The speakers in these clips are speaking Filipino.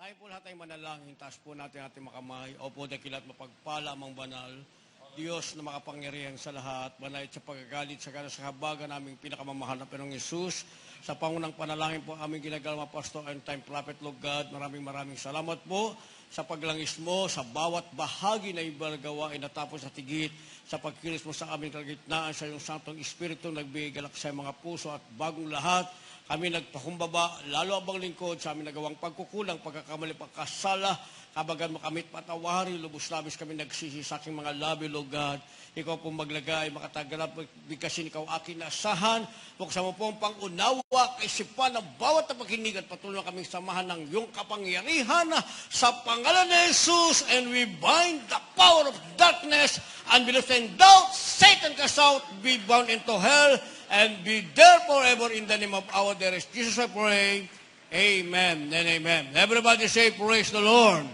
Tayo po lahat ay manalangin, taas po natin ating makamay. Opo, dakilat mapagpala amang banal. Diyos na makapangyarihan sa lahat, banayad sa pagagalit sa ganas sa habagan naming pinakamamahal na Panginoong Hesus. Sa pangunang panalangin po aming ginagawa Pastor and Time Prophet, Lord God, maraming salamat po sa paglangis mo, sa bawat bahagi na ibalagawa ay natapos at higit sa pagkilos mo sa aming kalagitnaan sa iyong Santong Espiritu, nagbigalak sa mga puso at bagong lahat. Kami nagpakumbaba, lalo abang lingkod sa aming nagawang pagkukulang, pagkakamali, pagkasala, kabagan mo kami patawari, lubos-labis kami nagsisi sa aking mga labi, Lord God. Ikaw po maglagay, makatagalap, bigkasin ikaw aking naasahan. Buksan mo po ang pangunawa, kaisipan ng bawat na paghinig at patuloy kami samahan ng iyong kapangyarihan sa pangalan ni Jesus. And we bind the power of darkness, unbelief and doubt. Satan cast out, be bound into hell, and be there forever in the name of our dearest Jesus, I pray. Amen and amen. Everybody say, praise the Lord.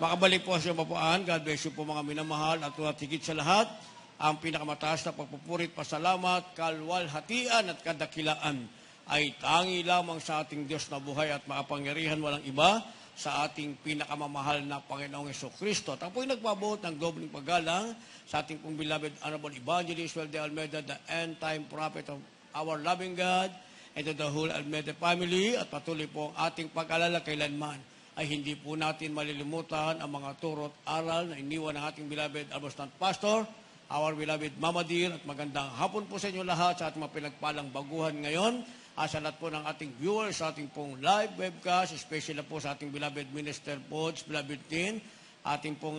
Makabalik po sa mapaan. God bless you po mga minamahal. At higit sa lahat, ang pinakamataas na pagpupurit, pasalamat, kalwalhatian at kadakilaan ay tangi lamang sa ating Diyos na buhay at makapangyarihan, walang iba, sa ating pinakamamahal na Panginoong Jesucristo. At ang po'y nagpabuot ng dobling paggalang sa ating pong beloved Honorable Evangelist Well de Almeida, the end-time prophet of our loving God, and to the whole Almeida family. At patuloy po ang ating pag-alala kailanman ay hindi po natin malilimutan ang mga turo at aral na iniwan ng ating beloved Albostant Pastor, our beloved Mama Dear, at magandang hapon po sa inyo lahat sa ating mga pinagpalang baguhan ngayon. Sa lahat po ng ating viewers sa ating pong live webcast, especially na po sa ating beloved Minister Pods, beloved Tin, ating pong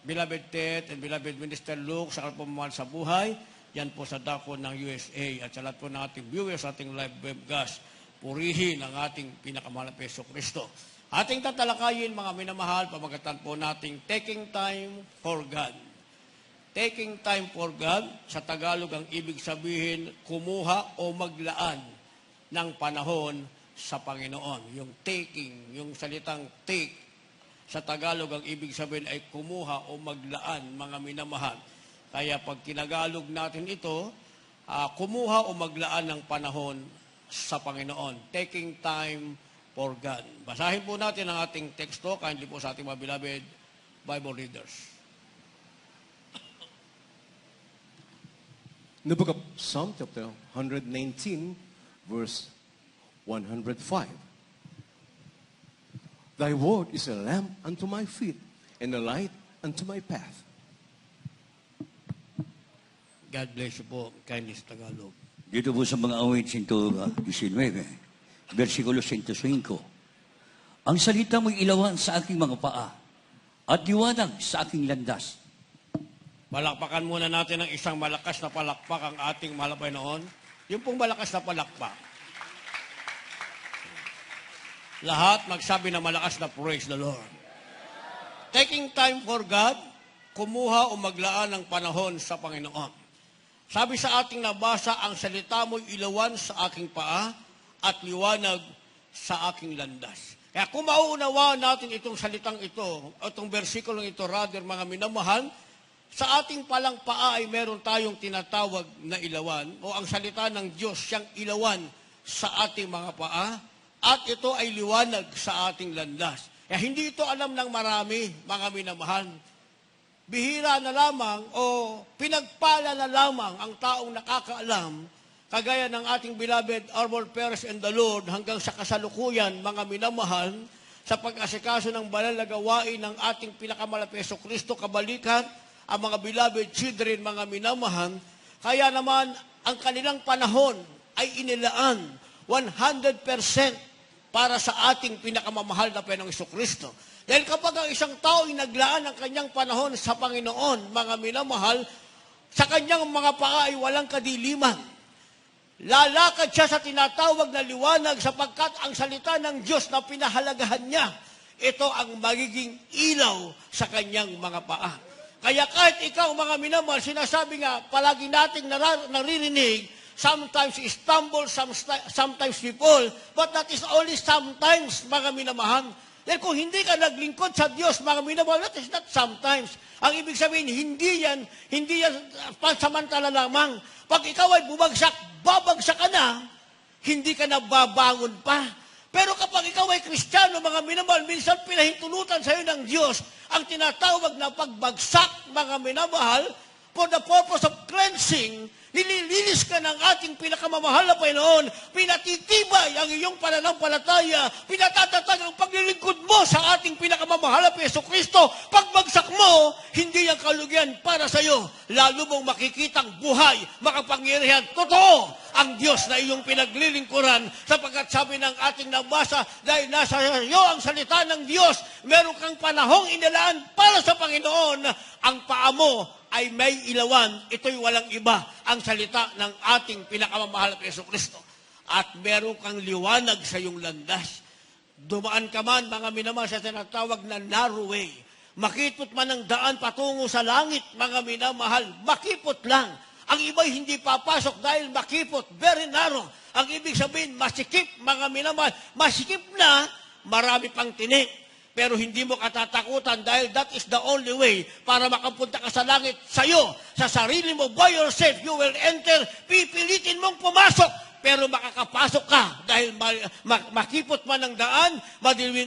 beloved Ted and beloved Minister Luke, sa kalpamahal sa buhay, yan po sa dako ng USA. At sa lahat po ng ating viewers sa ating live webcast, purihin ang ating pinakamahal na Peso Kristo. Ating tatalakayin, mga minamahal, pamagatan po nating Taking Time for God. Taking time for God, sa Tagalog ang ibig sabihin, kumuha o maglaan ng panahon sa Panginoon. Yung taking, yung salitang take, sa Tagalog ang ibig sabihin ay kumuha o maglaan, mga minamahal. Kaya pag kinagalog natin ito, kumuha o maglaan ng panahon sa Panginoon. Taking time for God. Basahin po natin ang ating teksto, kindly po sa ating mga beloved Bible readers. In the book of Psalm, chapter 119, verse 105. Thy word is a lamp unto my feet, and a light unto my path. God bless you po, kindness Tagalog. Dito po sa mga awit 119, versikulo 105. Ang salita mo'y ilawan sa aking mga paa, at liwanag sa aking landas. Palakpakan muna natin ng isang malakas na palakpak ang ating mahal na Panginoon. Yung pong malakas na palakpak. Lahat magsabi na malakas na praise the Lord. Taking time for God, kumuha o maglaan ng panahon sa Panginoon. Sabi sa ating nabasa, ang salita mo'y ilawan sa aking paa at liwanag sa aking landas. Kaya kung mauunawaan natin itong salitang ito, itong versikulong ito, rather mga minamahal, sa ating palang paa ay meron tayong tinatawag na ilawan o ang salita ng Diyos siyang ilawan sa ating mga paa at ito ay liwanag sa ating landas. Kaya hindi ito alam ng marami, mga minamahal. Bihira na lamang o pinagpala na lamang ang taong nakakaalam, kagaya ng ating beloved Arnold Perez and the Lord hanggang sa kasalukuyan, mga minamahal, sa pag-asikaso ng banal na gawain ng ating pinakamahal na Peso Kristo, kabalikan, ang mga beloved children, mga minamahal, kaya naman ang kanilang panahon ay inilaan 100% para sa ating pinakamamahal na Panginoong Jesucristo. Dahil kapag ang isang tao ay naglaan ng kanyang panahon sa Panginoon, mga minamahal, sa kanyang mga paa ay walang kadiliman. Lalakad siya sa tinatawag na liwanag sapagkat ang salita ng Diyos na pinahalagahan niya, ito ang magiging ilaw sa kanyang mga paa. Kaya kahit ikaw, mga minamahal, sinasabi nga, palagi nating naririnig, sometimes we stumble, sometimes we fall, but that is only sometimes, mga minamahal. Dahil kung hindi ka naglingkod sa Diyos, mga minamahal, that is not sometimes. Ang ibig sabihin, hindi yan pansamantala lamang. Pag ikaw ay bumagsak, babagsak ka na, hindi ka na babangon pa. Pero kapag ikaw ay Kristiyano, mga minamahal, minsan pinahintulutan sa iyo ng Diyos ang tinatawag na pagbagsak, mga minamahal, for the purpose of cleansing. Nililinis ka ng ating pinakamamahal na Panginoon, pinatitibay ang iyong pananampalataya, pinatatatag ang paglilingkod mo sa ating pinakamamahal na Jesucristo. Pagbagsak mo, hindi ang kalugian para sa iyo. Lalo mong makikitang buhay, makapangyarihan. Totoo ang Diyos na iyong pinaglilingkuran, sapagkat sabi ng ating nabasa, dahil nasa iyo ang salita ng Diyos, meron kang panahong inilaan para sa Panginoon. Ang paa mo ay may ilawan, ito'y walang iba, ang salita ng ating pinakamamahal na Jesucristo. At meron kang liwanag sa iyong landas. Dumaan ka man, mga minamahal, sa tinatawag na narrow way. Makipot man ang daan patungo sa langit, mga minamahal, makipot lang. Ang iba'y hindi papasok dahil makipot, very narrow. Ang ibig sabihin, masikip, mga minamahal. Masikip na, marami pang tinik. Pero hindi mo katatakutan dahil that is the only way para makapunta ka sa langit. Sa'yo, sa sarili mo, by yourself, you will enter. Pipilitin mong pumasok, pero makakapasok ka dahil makipot man ang daan,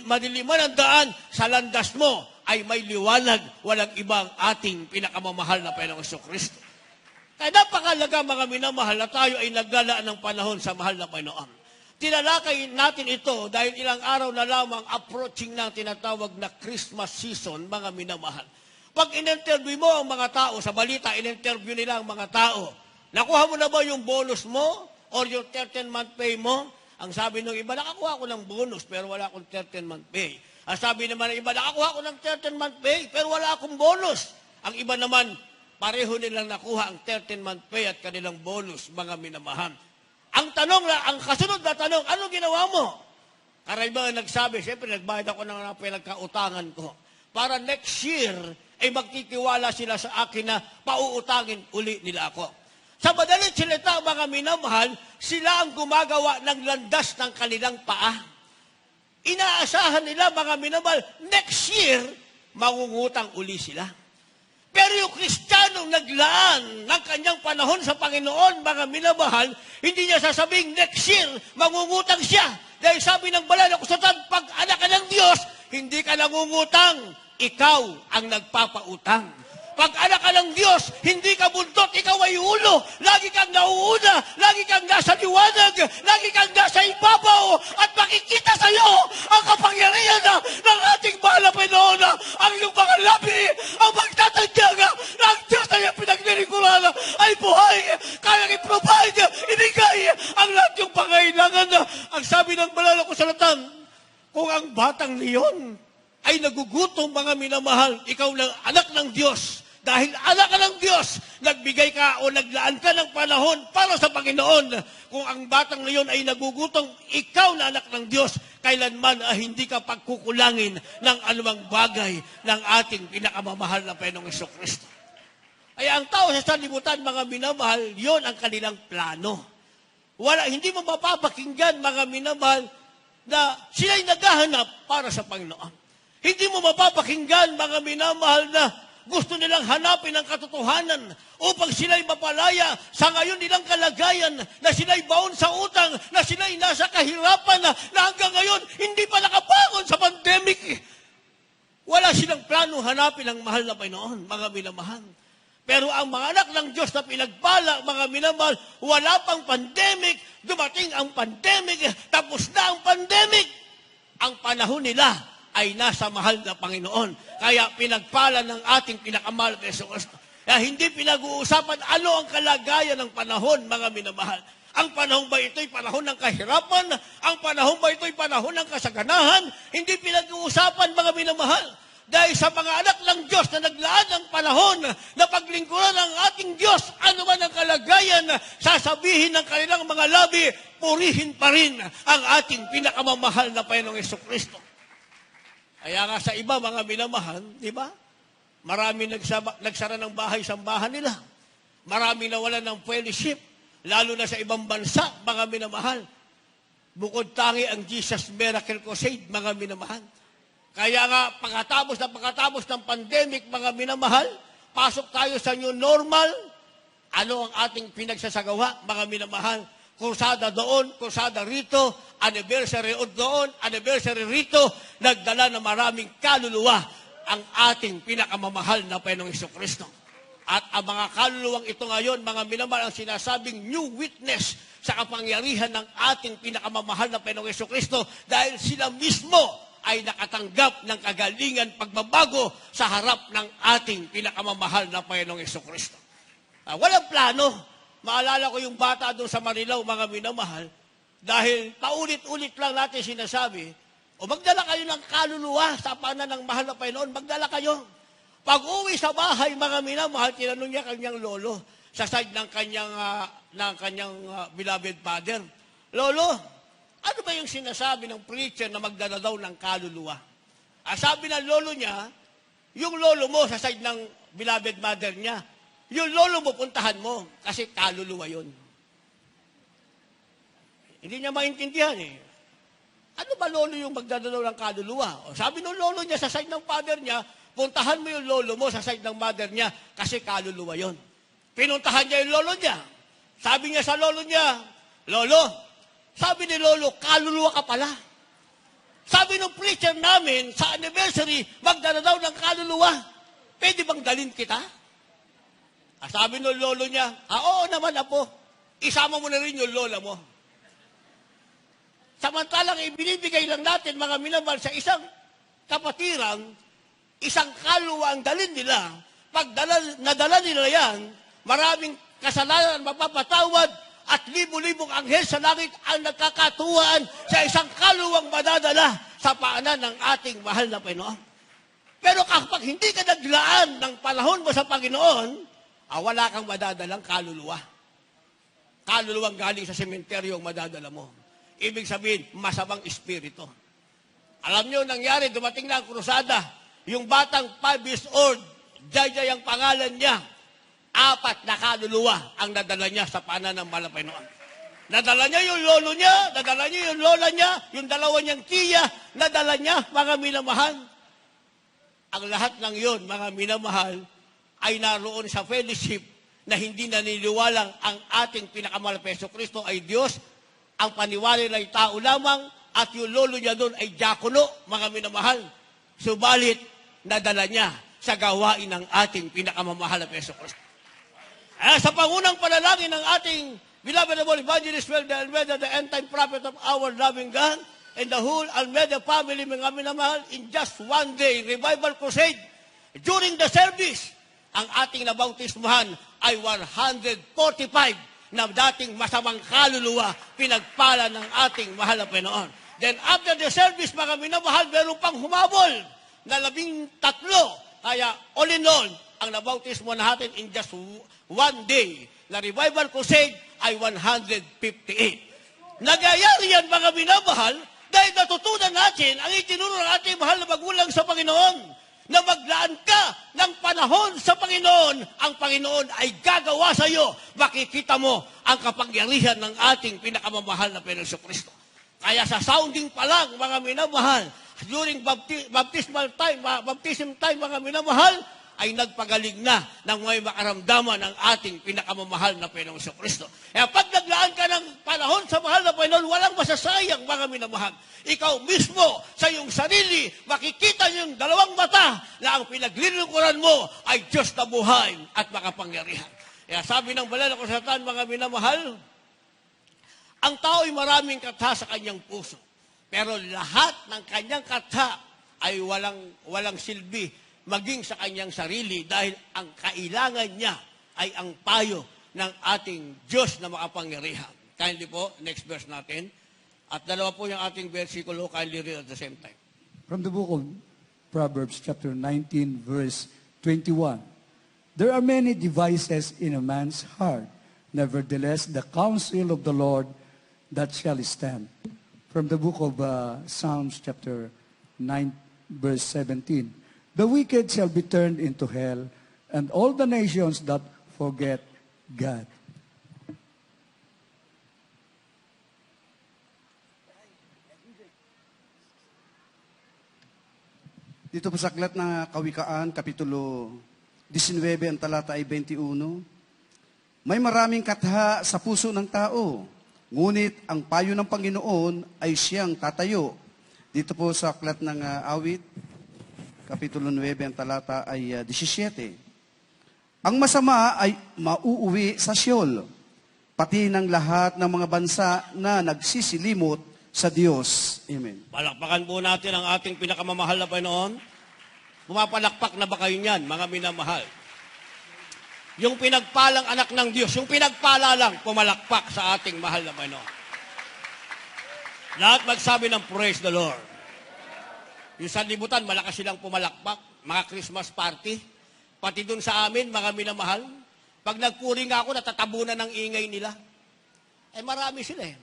madilim man ang daan, sa landas mo ay may liwanag, walang ibang ating pinakamamahal na Panginoong Jesucristo. Kaya napakalaga, mga minamahal, na tayo ay naglalaan ng panahon sa mahal na Panginoon. Tinalakay natin ito dahil ilang araw na lamang approaching ng tinatawag na Christmas season, mga minamahal. Pag in-interview mo ang mga tao, sa balita, in-interview nila ang mga tao, nakuha mo na ba yung bonus mo or yung 13-month pay mo? Ang sabi ng iba, nakakuha ko ng bonus pero wala akong 13-month pay. Ang sabi naman ng iba, nakakuha ko ng 13-month pay pero wala akong bonus. Ang iba naman, pareho nilang nakuha ang 13-month pay at kanilang bonus, mga minamahal. Ang tanong ang kasunod na tanong, ano ginawa mo? Karamihan nagsabi, siyempre nagbayad ako ng pinagkautangan ko. Para next year, ay magtitiwala sila sa akin na pauutangin uli nila ako. Sa madaling salita, mga minamahal, sila ang gumagawa ng landas ng kanilang paa. Inaasahan nila, mga minamahal, next year, mangungutang uli sila. Pero yung Kristiyanong naglaan ng kanyang panahon sa Panginoon, mga minamahal, hindi niya sasabing next year, mangungutang siya. Dahil sabi ng banal na kasulatan, pag anak ka ng Diyos, hindi ka nangungutang, ikaw ang nagpapautang. Pag anak ka ng Diyos, hindi ka buntot, ikaw ay ulo. Lagi kang nauuna, lagi kang nasa liwanag, lagi kang nasa ibabaw, at makikita sa iyo ang kapangyarihan ng ating mahal na Panginoon, ang iyong mga labi, ang magtatagdag na ang Diyos na iyong pinaglilingkuran ay buhay, kaya i-provide, ibigay ang lahat yung pangailangan. Ang sabi ng banal na kasulatan, kung ang batang niyon ay nagugutom, mga minamahal, ikaw lang anak ng Diyos. Dahil anak ka ng Diyos, nagbigay ka o naglaan ka ng panahon para sa Panginoon. Kung ang batang ngayon ay nagugutom, ikaw na anak ng Diyos, kailanman hindi ka pagkukulangin ng anumang bagay ng ating pinakamamahal na Panginoong Jesucristo. Ay ang tao sa sanlibutan, mga minamahal, yon ang kanilang plano. Hindi mo mapapakinggan, mga minamahal, na sila'y naghahanap para sa Panginoon. Hindi mo mapapakinggan, mga minamahal, na gusto nilang hanapin ang katotohanan upang sila'y mapalaya sa ngayon nilang kalagayan, na sila'y baon sa utang, na sila'y nasa kahirapan, na hanggang ngayon hindi pa nakabangon sa pandemic. Wala silang plano hanapin ang mahal na Panginoon, mga minamahal. Pero ang mga anak ng Diyos na pinagpala, mga minamahal, wala pang pandemic, dumating ang pandemic, tapos na ang pandemic. Ang panahon nila ay nasa mahal na Panginoon. Kaya pinagpala ng ating pinakamahal na Jesucristo. Kaya hindi pinag-uusapan ano ang kalagayan ng panahon, mga minamahal. Ang panahon ba ito'y panahon ng kahirapan? Ang panahon ba ito'y panahon ng kasaganahan? Hindi pinag-uusapan, mga minamahal. Dahil sa mga anak ng Diyos na naglaan ng panahon na paglingkuran ng ating Diyos, ano man ang kalagayan, sasabihin ng kanilang mga labi, purihin pa rin ang ating pinakamamahal na Panginoong Jesucristo. Kaya nga sa iba, mga minamahal, di ba? Marami nagsara ng bahay-sambahan nila. Marami nawalan ng fellowship, lalo na sa ibang bansa, mga minamahal. Bukod tangi ang Jesus Miracle Crusade, mga minamahal. Kaya nga, pagkatapos ng pandemic, mga minamahal, pasok tayo sa new normal. Ano ang ating pinagsasagawa, mga minamahal? Krusada doon, krusada rito, anniversary doon, anniversary rito, nagdala ng maraming kaluluwa ang ating pinakamamahal na Panginoong Jesucristo. At ang mga kaluluwang ito ngayon, mga minamahal, ang sinasabing new witness sa kapangyarihan ng ating pinakamamahal na Panginoong Jesucristo dahil sila mismo ay nakatanggap ng kagalingan pagbabago sa harap ng ating pinakamamahal na Panginoong Jesucristo. Walang plano. Maalala ko yung bata doon sa Marilao, mga minamahal, dahil paulit-ulit lang natin sinasabi, o magdala kayo ng kaluluwa sa panan ng mahal na Panginoon, magdala kayo. Pag uwi sa bahay, mga minamahal, tinanong niya kanyang lolo sa side ng kanyang beloved father, Lolo, ano ba yung sinasabi ng preacher na magdala daw ng kaluluwa? Sabi ng lolo niya, yung lolo mo sa side ng beloved mother niya, yung lolo mo, puntahan mo, kasi kaluluwa yun. Hindi niya maintindihan eh. Ano ba lolo yung magdadalaw ng kaluluwa? O, sabi ng lolo niya sa side ng father niya, puntahan mo yung lolo mo sa side ng mother niya, kasi kaluluwa yun. Pinuntahan niya yung lolo niya. Sabi niya sa lolo niya, Lolo, sabi ni lolo, kaluluwa ka pala. Sabi ng preacher namin, sa anniversary, magdadalaw ng kaluluwa. Pwede bang dalhin kita? Sabi ng lolo niya, oo naman apo, isama mo na rin yung lola mo. Samantalang ibinibigay lang natin, mga minamahal, sa isang kapatiran, isang kaluluwa ang dalhin nila. Pag nadala nila yan, maraming kasalanan mapapatawad at libu-libong anghel sa langit ang nagkakatuwaan sa isang kaluluwang madadala sa paanan ng ating mahal na Panginoon. Pero kapag hindi ka naglaan ng panahon mo sa Panginoon, wala kang madadalang kaluluwa. Kaluluwang galing sa sementeryo ang madadala mo. Ibig sabihin, masamang espiritu. Alam nyo, nangyari, dumating na ang krusada. Yung batang 5 years old, Jayjay ang pangalan niya, 4 na kaluluwa ang nadala niya sa paanan ng mahal na Panginoon. Nadala niya yung lolo niya, nadala niya yung lola niya, yung dalawa niyang tiya, nadala niya, mga minamahal. Ang lahat ng yon, mga minamahal, ay naroon sa fellowship na hindi naniniwalang ang ating pinakamahal na Jesucristo ay Diyos, ang paniwala ay tao lamang, at yung lolo niya doon ay diakono, mga minamahal. Subalit, nadala niya sa gawain ng ating pinakamamahal na Jesucristo. Sa pangunang panalangin ng ating beloved evangelist, well, the Almeida, the end-time prophet of our loving God, and the whole Almeida family, mga minamahal, in just one day, revival crusade, during the service, ang ating nabautismuhan ay 145 na dating masamang kaluluwa pinagpala ng ating mahal na Panginoon. Then after the service, mga minamahal, meron pang humabol na 13. Kaya all in all, ang nabautismo natin in just one day na revival crusade ay 158. Nagyayari yan, mga minamahal, dahil natutunan natin ang itinuro ng ating mahal na magulang sa Panginoon na maglaan ka ng panahon sa Panginoon, ang Panginoon ay gagawa sa iyo. Makikita mo ang kapangyarihan ng ating pinakamamahal na Panginoon Jesucristo. Kaya sa sounding pa lang, mga minamahal, during baptism time, mga minamahal, ay nagpagaling na ng may makaramdaman ng ating pinakamamahal na Panginoong Jesucristo. Kaya pag naglaan ka ng panahon sa mahal na Panginoon, walang masasayang, mga minamahal. Ikaw mismo, sa iyong sarili, makikita niyong dalawang mata na ang pinaglilingkuran mo ay Diyos na buhay at makapangyarihan. Kaya sabi ng banal na kasulatan, mga minamahal, ang tao ay maraming katha sa kanyang puso. Pero lahat ng kanyang katha ay walang silbi, maging sa kanyang sarili dahil ang kailangan niya ay ang payo ng ating Diyos na makapangyarihan. Kindly po, next verse natin. At dalawa po yung ating versikulo, kindly read at the same time. From the book of Proverbs, chapter 19, verse 21. There are many devices in a man's heart. Nevertheless, the counsel of the Lord that shall stand. From the book of Psalms, chapter 9, verse 17. The wicked shall be turned into hell, and all the nations that forget God. Dito po sa aklat na Kawikaan, Kapitulo 19, ang talata ay 21, may maraming katha sa puso ng tao, Ngunit ang payo ng Panginoon ay siyang tatayo. Dito po sa aklat ng awit, Kapitulo 9, ang talata ay 17. Ang masama ay mauuwi sa Sheol, pati ng lahat ng mga bansa na nagsisilimot sa Diyos. Amen. Palakpakan po natin ang ating pinakamamahal na Panginoon. Pumapalakpak na ba kayo niyan, mga minamahal? Yung pinagpalang anak ng Diyos, yung pinagpala lang, pumalakpak sa ating mahal na Panginoon. Lahat magsabi ng praise the Lord. Yung sanlibutan, malakas silang pumalakpak, mga Christmas party. Pati dun sa amin, mga minamahal, pag nagpuring ako, natatabunan ng ingay nila. Marami sila eh.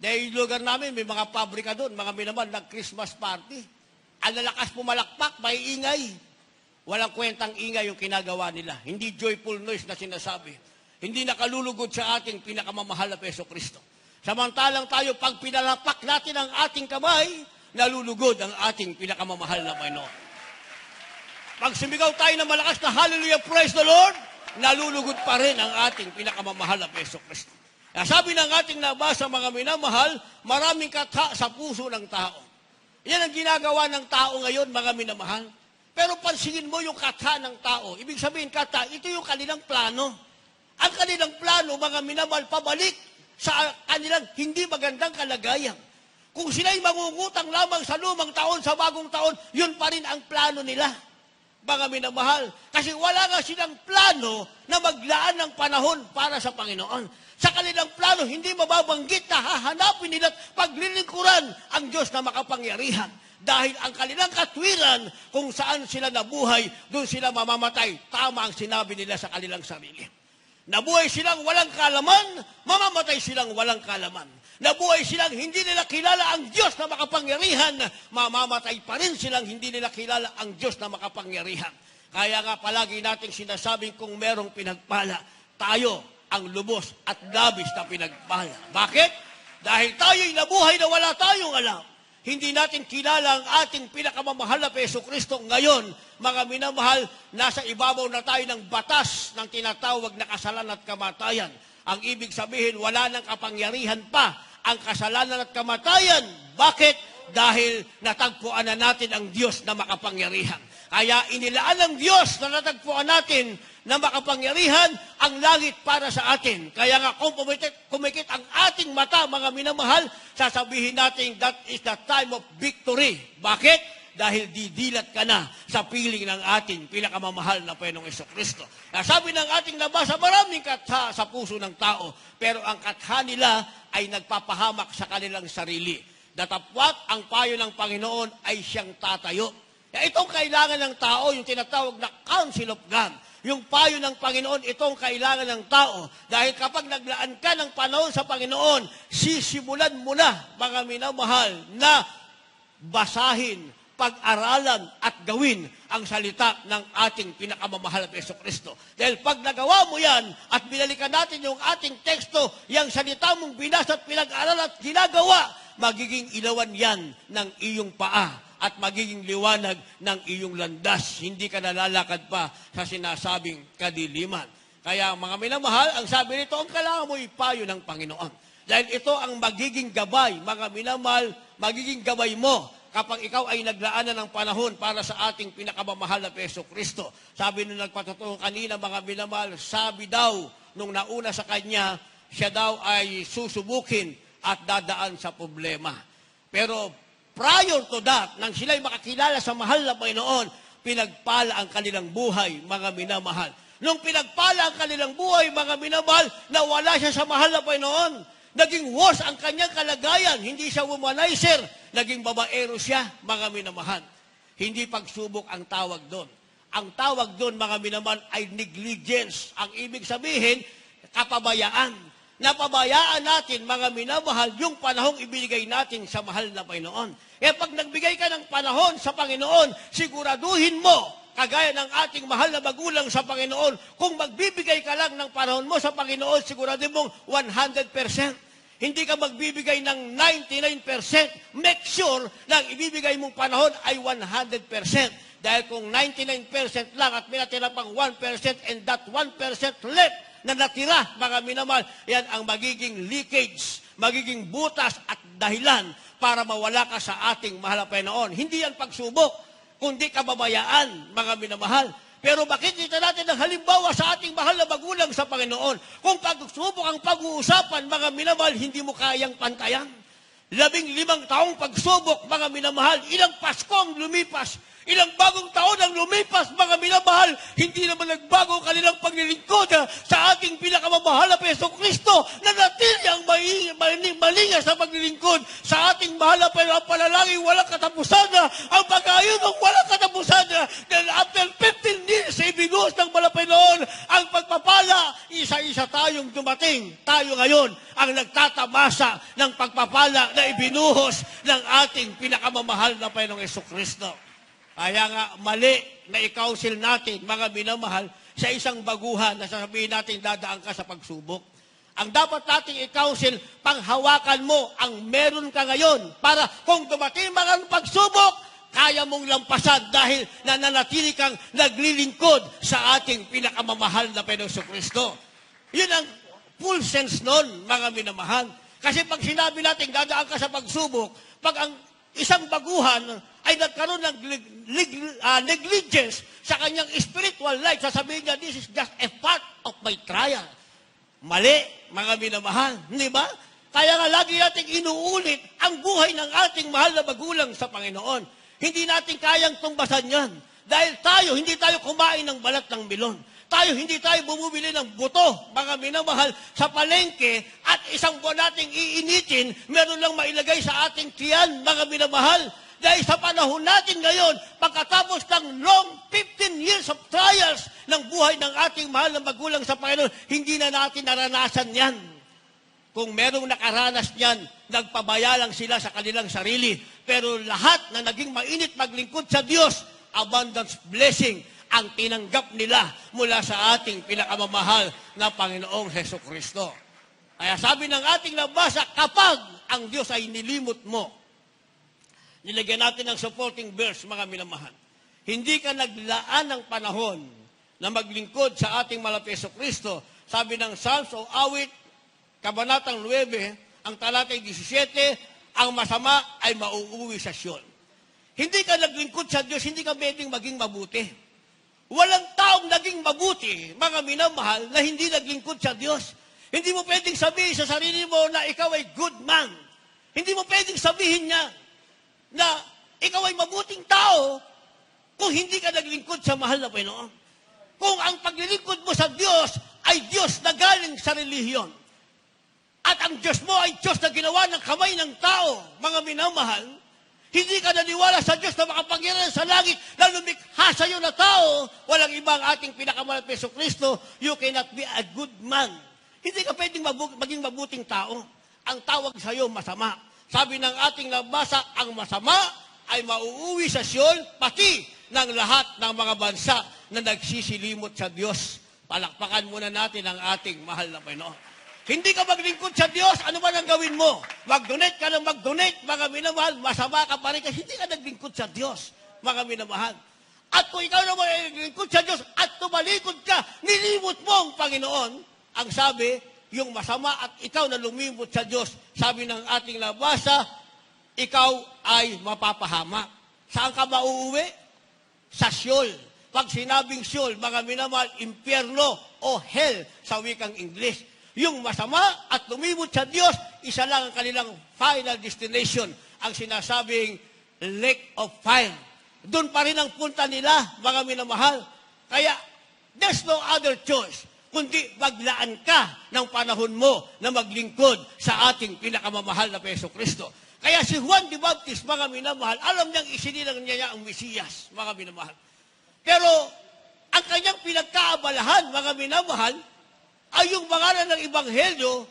Dahil yung lugar namin, may mga pabrika doon, mga minamahal, nag-Christmas party. Ang lalakas pumalakpak, may ingay. Walang kwentang ingay yung kinagawa nila. Hindi joyful noise na sinasabi. Hindi nakalulugod sa ating pinakamamahal na Peso Kristo. Samantalang tayo, pag pinalakpak natin ang ating kamay, nalulugod ang ating pinakamamahal na Panginoon. Pag sumigaw tayo ng malakas na hallelujah, praise the Lord, nalulugod pa rin ang ating pinakamamahal na Peso Kristo. Kaya sabi ng ating nabasa, mga minamahal, maraming katha sa puso ng tao. Yan ang ginagawa ng tao ngayon, mga minamahal. Pero pansinin mo yung katha ng tao. Ibig sabihin, katha, ito yung kanilang plano. Ang kanilang plano, mga minamahal, pabalik sa kanilang hindi magandang kalagayan. Kung sila'y mangungutang lamang sa lumang taon, sa bagong taon, yun pa rin ang plano nila, mga minamahal. Kasi wala nga silang plano na maglaan ng panahon para sa Panginoon. Sa kanilang plano, hindi mababanggit na hahanapin nila at paglilingkuran ang Diyos na makapangyarihan. Dahil ang kanilang katwiran, kung saan sila nabuhay, doon sila mamamatay. Tama ang sinabi nila sa kanilang sarili. Nabuhay silang walang kalaman, mamamatay silang walang kalaman. Nabuhay silang hindi nila kilala ang Diyos na makapangyarihan, mamamatay pa rin silang hindi nila kilala ang Diyos na makapangyarihan. Kaya nga palagi nating sinasabing kung merong pinagpala, tayo ang lubos at labis na pinagpala. Bakit? Dahil tayo'y nabuhay na wala tayong alam. Hindi natin kilala ang ating pinakamamahal na Peso Kristo. Ngayon, mga minamahal, nasa ibabaw na tayo ng batas ng tinatawag na kasalan at kamatayan. Ang ibig sabihin, wala nang kapangyarihan pa ang kasalanan at kamatayan. Bakit? Dahil natagpuan na natin ang Diyos na makapangyarihan. Kaya inilaan ng Diyos na natagpuan natin na makapangyarihan ang langit para sa atin. Kaya nga kung kumikit ang ating mata, mga minamahal, sasabihin natin that is the time of victory. Bakit? Dahil didilat ka na sa piling ng ating pinakamamahal na Panginoong Jesucristo. Sabi ng ating nabasa, maraming katha sa puso ng tao, pero ang katha nila ay nagpapahamak sa kanilang sarili. Datapwat ang payo ng Panginoon ay siyang tatayo. Itong kailangan ng tao, yung tinatawag na Council of God. Yung payo ng Panginoon, itong kailangan ng tao. Dahil kapag naglaan ka ng panahon sa Panginoon, sisimulan mo na, mga minamahal, na basahin, pag-aralan at gawin ang salita ng ating pinakamamahal na Jesucristo. Dahil pag nagawa mo yan at binalikan natin yung ating teksto, yung salita mong binasa at pinag-aralan at ginagawa, magiging ilawan yan ng iyong paa at magiging liwanag ng iyong landas. Hindi ka nalalakad pa sa sinasabing kadiliman. Kaya mga minamahal, ang sabi nito, ang kailangan mo ipayo ng Panginoon. Dahil ito ang magiging gabay, mga minamahal, magiging gabay mo kapag ikaw ay naglaanan ng panahon para sa ating pinakamamahal na Peso Kristo. Sabi nung nagpatotoo kanina, mga minamahal, sabi daw nung nauna sa kanya, siya daw ay susubukin at dadaan sa problema. Pero prior to that, nang sila'y makakilala sa mahal na Panginoon, pinagpala ang kanilang buhay, mga minamahal. Nung pinagpala ang kanilang buhay, mga minamahal, nawala siya sa mahal na Panginoon. Naging worse ang kanyang kalagayan. Hindi siya womanizer. Naging babaero siya, mga minamahal. Hindi pagsubok ang tawag doon. Ang tawag doon, mga minamahal, ay negligence. Ang ibig sabihin, kapabayaan. Napabayaan natin, mga minamahal, yung panahong ibinigay natin sa mahal na Panginoon. Kaya pag nagbigay ka ng panahon sa Panginoon, siguraduhin mo, kagaya ng ating mahal na magulang sa Panginoon, kung magbibigay ka lang ng panahon mo sa Panginoon, siguraduhin mong 100%. Hindi ka magbibigay ng 99%. Make sure na ang ibibigay mong panahon ay 100%. Dahil kung 99% lang at may natira pang 1% and that 1% left, na natira, mga minamahal, yan ang magiging leakage, magiging butas at dahilan para mawala ka sa ating mahal na Panginoon. Hindi yan pagsubok, kundi kababayaan, mga minamahal. Pero makikita natin ang halimbawa sa ating mahal na magulang sa Panginoon. Kung pagsubok ang pag-uusapan, mga minamahal, hindi mo kayang pantayan. 15 taong pagsubok, mga minamahal, ilang Pasko ang lumipas, ilang bagong taon ang lumipas, mga minamahal, hindi naman nagbago ang kanilang paglilingkod sa ating pinakamamahal na Hesus Kristo na natili ang malinga sa paglilingkod sa ating mahal na panalangin walang katapusan ang pag-ayon ng walang katapusan dahil after 15 years sa ibinuhos ng Panginoon ang pagpapala, isa-isa tayong dumating. Tayo ngayon ang nagtatamasa ng pagpapala na ibinuhos ng ating pinakamamahal na Panginoong Hesus Kristo. Kaya nga, mali na i-counsel natin, mga minamahal, sa isang baguhan na sasabihin natin dadaan ka sa pagsubok. Ang dapat nating i-counsel, panghawakan mo ang meron ka ngayon para kung dumating mga pagsubok, kaya mong lampasan dahil nananatili kang naglilingkod sa ating pinakamamahal na Panginoong Kristo. Yun ang full sense nun, mga minamahal. Kasi pag sinabi natin dadaan ka sa pagsubok, pag ang isang baguhan ay nagkaroon ng negligence sa kanyang spiritual life, sasabihin niya, this is just a part of my trial. Mali, mga minamahal. Hindi ba? Kaya nga lagi nating inuulit ang buhay ng ating mahal na magulang sa Panginoon. Hindi natin kayang tumbasan yan. Dahil tayo, hindi tayo kumain ng balat ng milon. Tayo, hindi tayo bumubili ng buto, mga minamahal, sa palengke at isang buwan nating iinitin, meron lang mailagay sa ating tiyan, mga minamahal. Dahil sa panahon natin ngayon, pagkatapos ng long 15 years of trials ng buhay ng ating mahal na magulang sa Panginoon, hindi na natin naranasan yan. Kung merong nakaranas niyan, nagpabaya lang sila sa kanilang sarili. Pero lahat na naging mainit maglingkod sa Diyos, abundance blessing ang tinanggap nila mula sa ating pinakamamahal na Panginoong Hesus Kristo. Kaya sabi ng ating nabasa, kapag ang Diyos ay nilimot mo, nilagyan natin ng supporting verse, mga minamahal. Hindi ka naglaan ng panahon na maglingkod sa ating mahal na Hesus Kristo. Sabi ng Psalms o Awit, Kabanatang 9, ang talatay 17, ang masama ay mauuwi sa Sion. Hindi ka naglingkod sa Diyos, hindi ka pwedeng maging mabuti. Walang taong naging mabuti, mga minamahal, na hindi naglingkod sa Diyos. Hindi mo pwedeng sabihin sa sarili mo na ikaw ay good man. Hindi mo pwedeng sabihin niya na ikaw ay mabuting tao kung hindi ka naglingkod sa mahal na Panginoon. Kung ang paglilingkod mo sa Diyos ay Diyos na galing sa relihiyon, at ang Diyos mo ay Diyos na ginawa ng kamay ng tao, mga minamahal, hindi ka naniwala sa Diyos na makapangyarihan sa langit na lumikha sa iyo na tao, walang ibang ating pinakamahal na Hesus Kristo, you cannot be a good man. Hindi ka pwedeng maging mabuting tao. Ang tawag sa iyo masama. Sabi ng ating nabasa, ang masama ay mauuwi sa Sion, pati ng lahat ng mga bansa na nagsisilimot sa Diyos. Palakpakan muna natin ang ating mahal na Panginoon. Hindi ka maglingkod sa Diyos, ano man ang gawin mo? Mag-donate ka ng mag-donate, mga minamahal, masama ka pa rin kasi hindi ka naglingkod sa Diyos, mga minamahal. At kung ikaw naman ay naglingkod sa Diyos at tumalikod ka, nilimot mo ang Panginoon, ang sabi, yung masama at ikaw na lumimot sa Diyos, sabi ng ating nabasa, ikaw ay mapapahama. Saan ka mauuwi? Sa Sheol. Pag sinabing Sheol, mga minamahal, impyerno o hell sa wikang English. Yung masama at lumimot sa Diyos, isa lang ang kanilang final destination, ang sinasabing lake of fire. Doon pa rin ang punta nila, mga minamahal. Kaya, there's no other choice, kundi maglaan ka ng panahon mo na maglingkod sa ating pinakamamahal na Hesus Kristo. Kaya si Juan the Baptist, mga minamahal, alam niyang isinilang niya ang Mesiyas, mga minamahal. Pero, ang kanyang pinagkaabalahan, mga minamahal, ay yung pangalan ng Ebanghelyo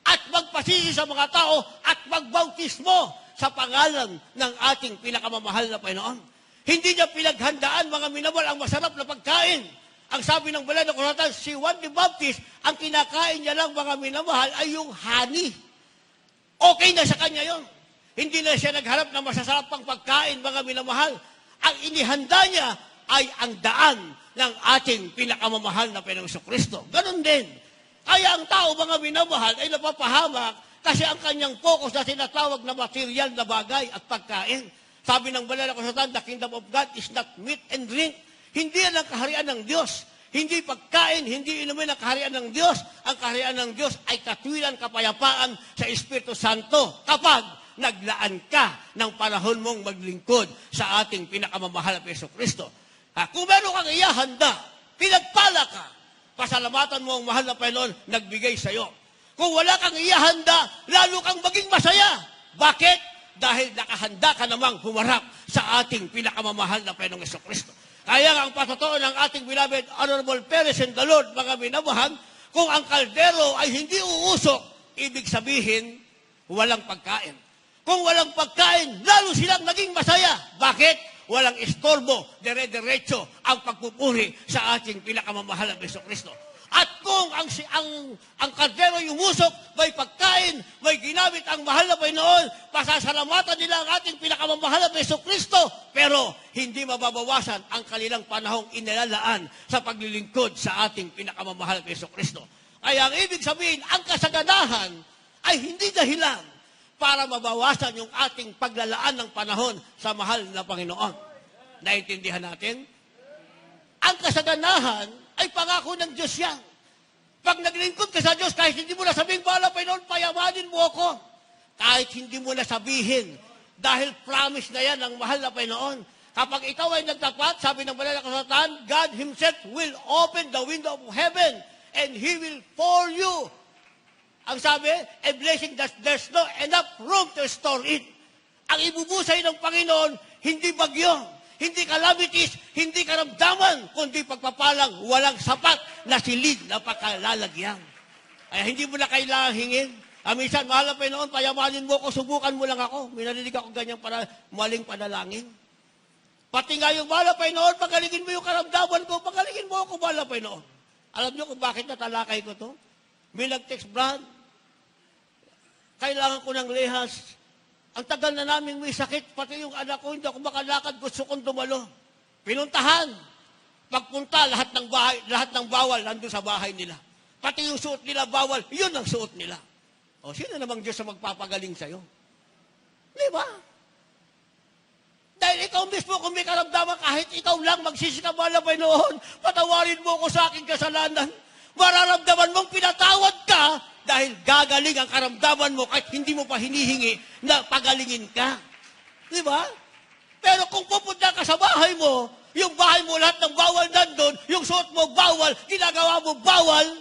at magpasisi sa mga tao at magbautismo sa pangalan ng ating pinakamamahal na Panginoon. Hindi niya pinaghandaan, mga minamahal, ang masarap na pagkain. Ang sabi ng Balay na Kuratan, si Juan the Baptist, ang kinakain niya lang, mga minamahal, ay yung honey. Okay na sa kanya yon. Hindi na siya nagharap ng masasarap pang pagkain, mga minamahal. Ang inihanda niya ay ang daan ng ating pinakamamahal na Panginoong Kristo. Ganon din. Kaya ang tao, mga minamahal, ay napapahamak kasi ang kanyang focus na tinatawag na material na bagay at pagkain. Sabi ng banal na kasulatan, the kingdom of God is not meat and drink. Hindi yan ang kaharian ng Diyos. Hindi pagkain, hindi inumin ang kaharian ng Diyos. Ang kaharian ng Diyos ay katwiran, kapayapaan sa Espiritu Santo kapag naglaan ka ng panahon mong maglingkod sa ating pinakamamahal na Jesucristo. Kung meron kang iyahanda, pinagpala ka, pasalamatan mo ang mahal na Panginoon, nagbigay sa iyo. Kung wala kang iyahanda, lalo kang maging masaya. Bakit? Dahil nakahanda ka namang humarap sa ating pinakamamahal na Panginoong Jesucristo. Kaya ang patotoo ng ating beloved Honorable Perez and the Lord, mga minamahal, kung ang kaldero ay hindi uusok, ibig sabihin, walang pagkain. Kung walang pagkain, lalo silang naging masaya. Bakit? Walang istorbo, dire-diretso ang pagpupuri sa ating pinakamamahal na Jesucristo. At kung ang kaldero yung usok, may pagkain, may ginamit ang mahal na Panginoon, pasasalamatan nila ang ating pinakamamahal na Jesucristo, pero hindi mababawasan ang kanilang panahong inilalaan sa paglilingkod sa ating pinakamamahal na Jesucristo. Kaya ang ibig sabihin, ang kasaganahan ay hindi dahilan para mabawasan yung ating paglalaan ng panahon sa mahal na Panginoon. Naintindihan natin? Ang kasaganahan ay pangako ng Diyos yan. Pag naglingkod ka sa Diyos, kahit hindi mo na sabihin, Mahal na Panginoon, payamanin mo ako. Kahit hindi mo na sabihin, dahil promise na yan ng mahal na Panginoon. Kapag ikaw ay nagtapat, sabi ng banal na kasulatan, God Himself will open the window of heaven and He will pour you. Ang sabi, a blessing that there's no enough room to store it. Ang ibubusay ng Panginoon, hindi bagyo, hindi calamities, hindi karamdaman, kundi pagpapalang walang sapat na silid na pagkalalagyan. Ay hindi mo na kailangang hingin. Minsan, mahal na Panginoon, payamanin mo ako, subukan mo lang ako. Minarinig ako ganyang maling panalangin. Pati nga yung mahal na Panginoon, pagalingin mo yung karamdaman ko, pagalingin mo ako, mahal na Panginoon. Alam niyo kung bakit natalakay ko to? May nag-text, Brad, kailangan ko ng lehas. Ang tagal na namin may sakit, pati yung anak ko, hindi ako makalakad, gusto kong dumalo. Pinuntahan. Pagpunta, lahat ng bawal nandun sa bahay nila. Pati yung suot nila bawal, yun ang suot nila. O, sino namang Diyos na magpapagaling sa'yo? Di ba? Dahil ikaw mismo, kung may karamdaman, kahit ikaw lang magsisikabal na Panginoon, patawarin mo ako sa aking kasalanan. Mararamdaman mong pinatawad ka, dahil gagaling ang karamdaman mo kahit hindi mo pa hinihingi na pagalingin ka. Di ba? Pero kung pupunta ka sa bahay mo, yung bahay mo lahat ng bawal nandun, yung suot mo bawal, ginagawa mo bawal,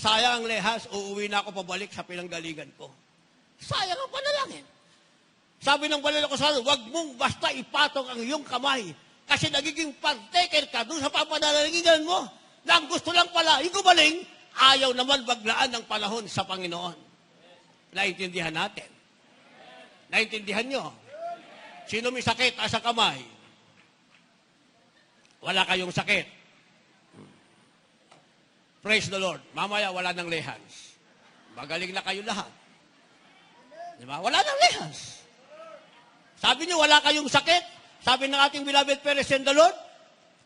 sayang ang lehas, uuwi na ako pabalik sa pinanggalingan ko. Sayang ang panalangin. Sabi ng banal na kasulatan, huwag mong basta ipatong ang iyong kamay kasi nagiging partaker ka doon sa papanalalingan mo na ang gusto lang pala, yung gumaling, ayaw naman maglaan ng panahon sa Panginoon. Naintindihan natin. Naintindihan nyo? Sino may sakit sa kamay? Wala kayong sakit. Praise the Lord. Mamaya wala ng lehans. Magaling na kayo lahat. Diba? Wala ng lehans. Sabi niyo, wala kayong sakit. Sabi ng ating beloved Perez and the Lord,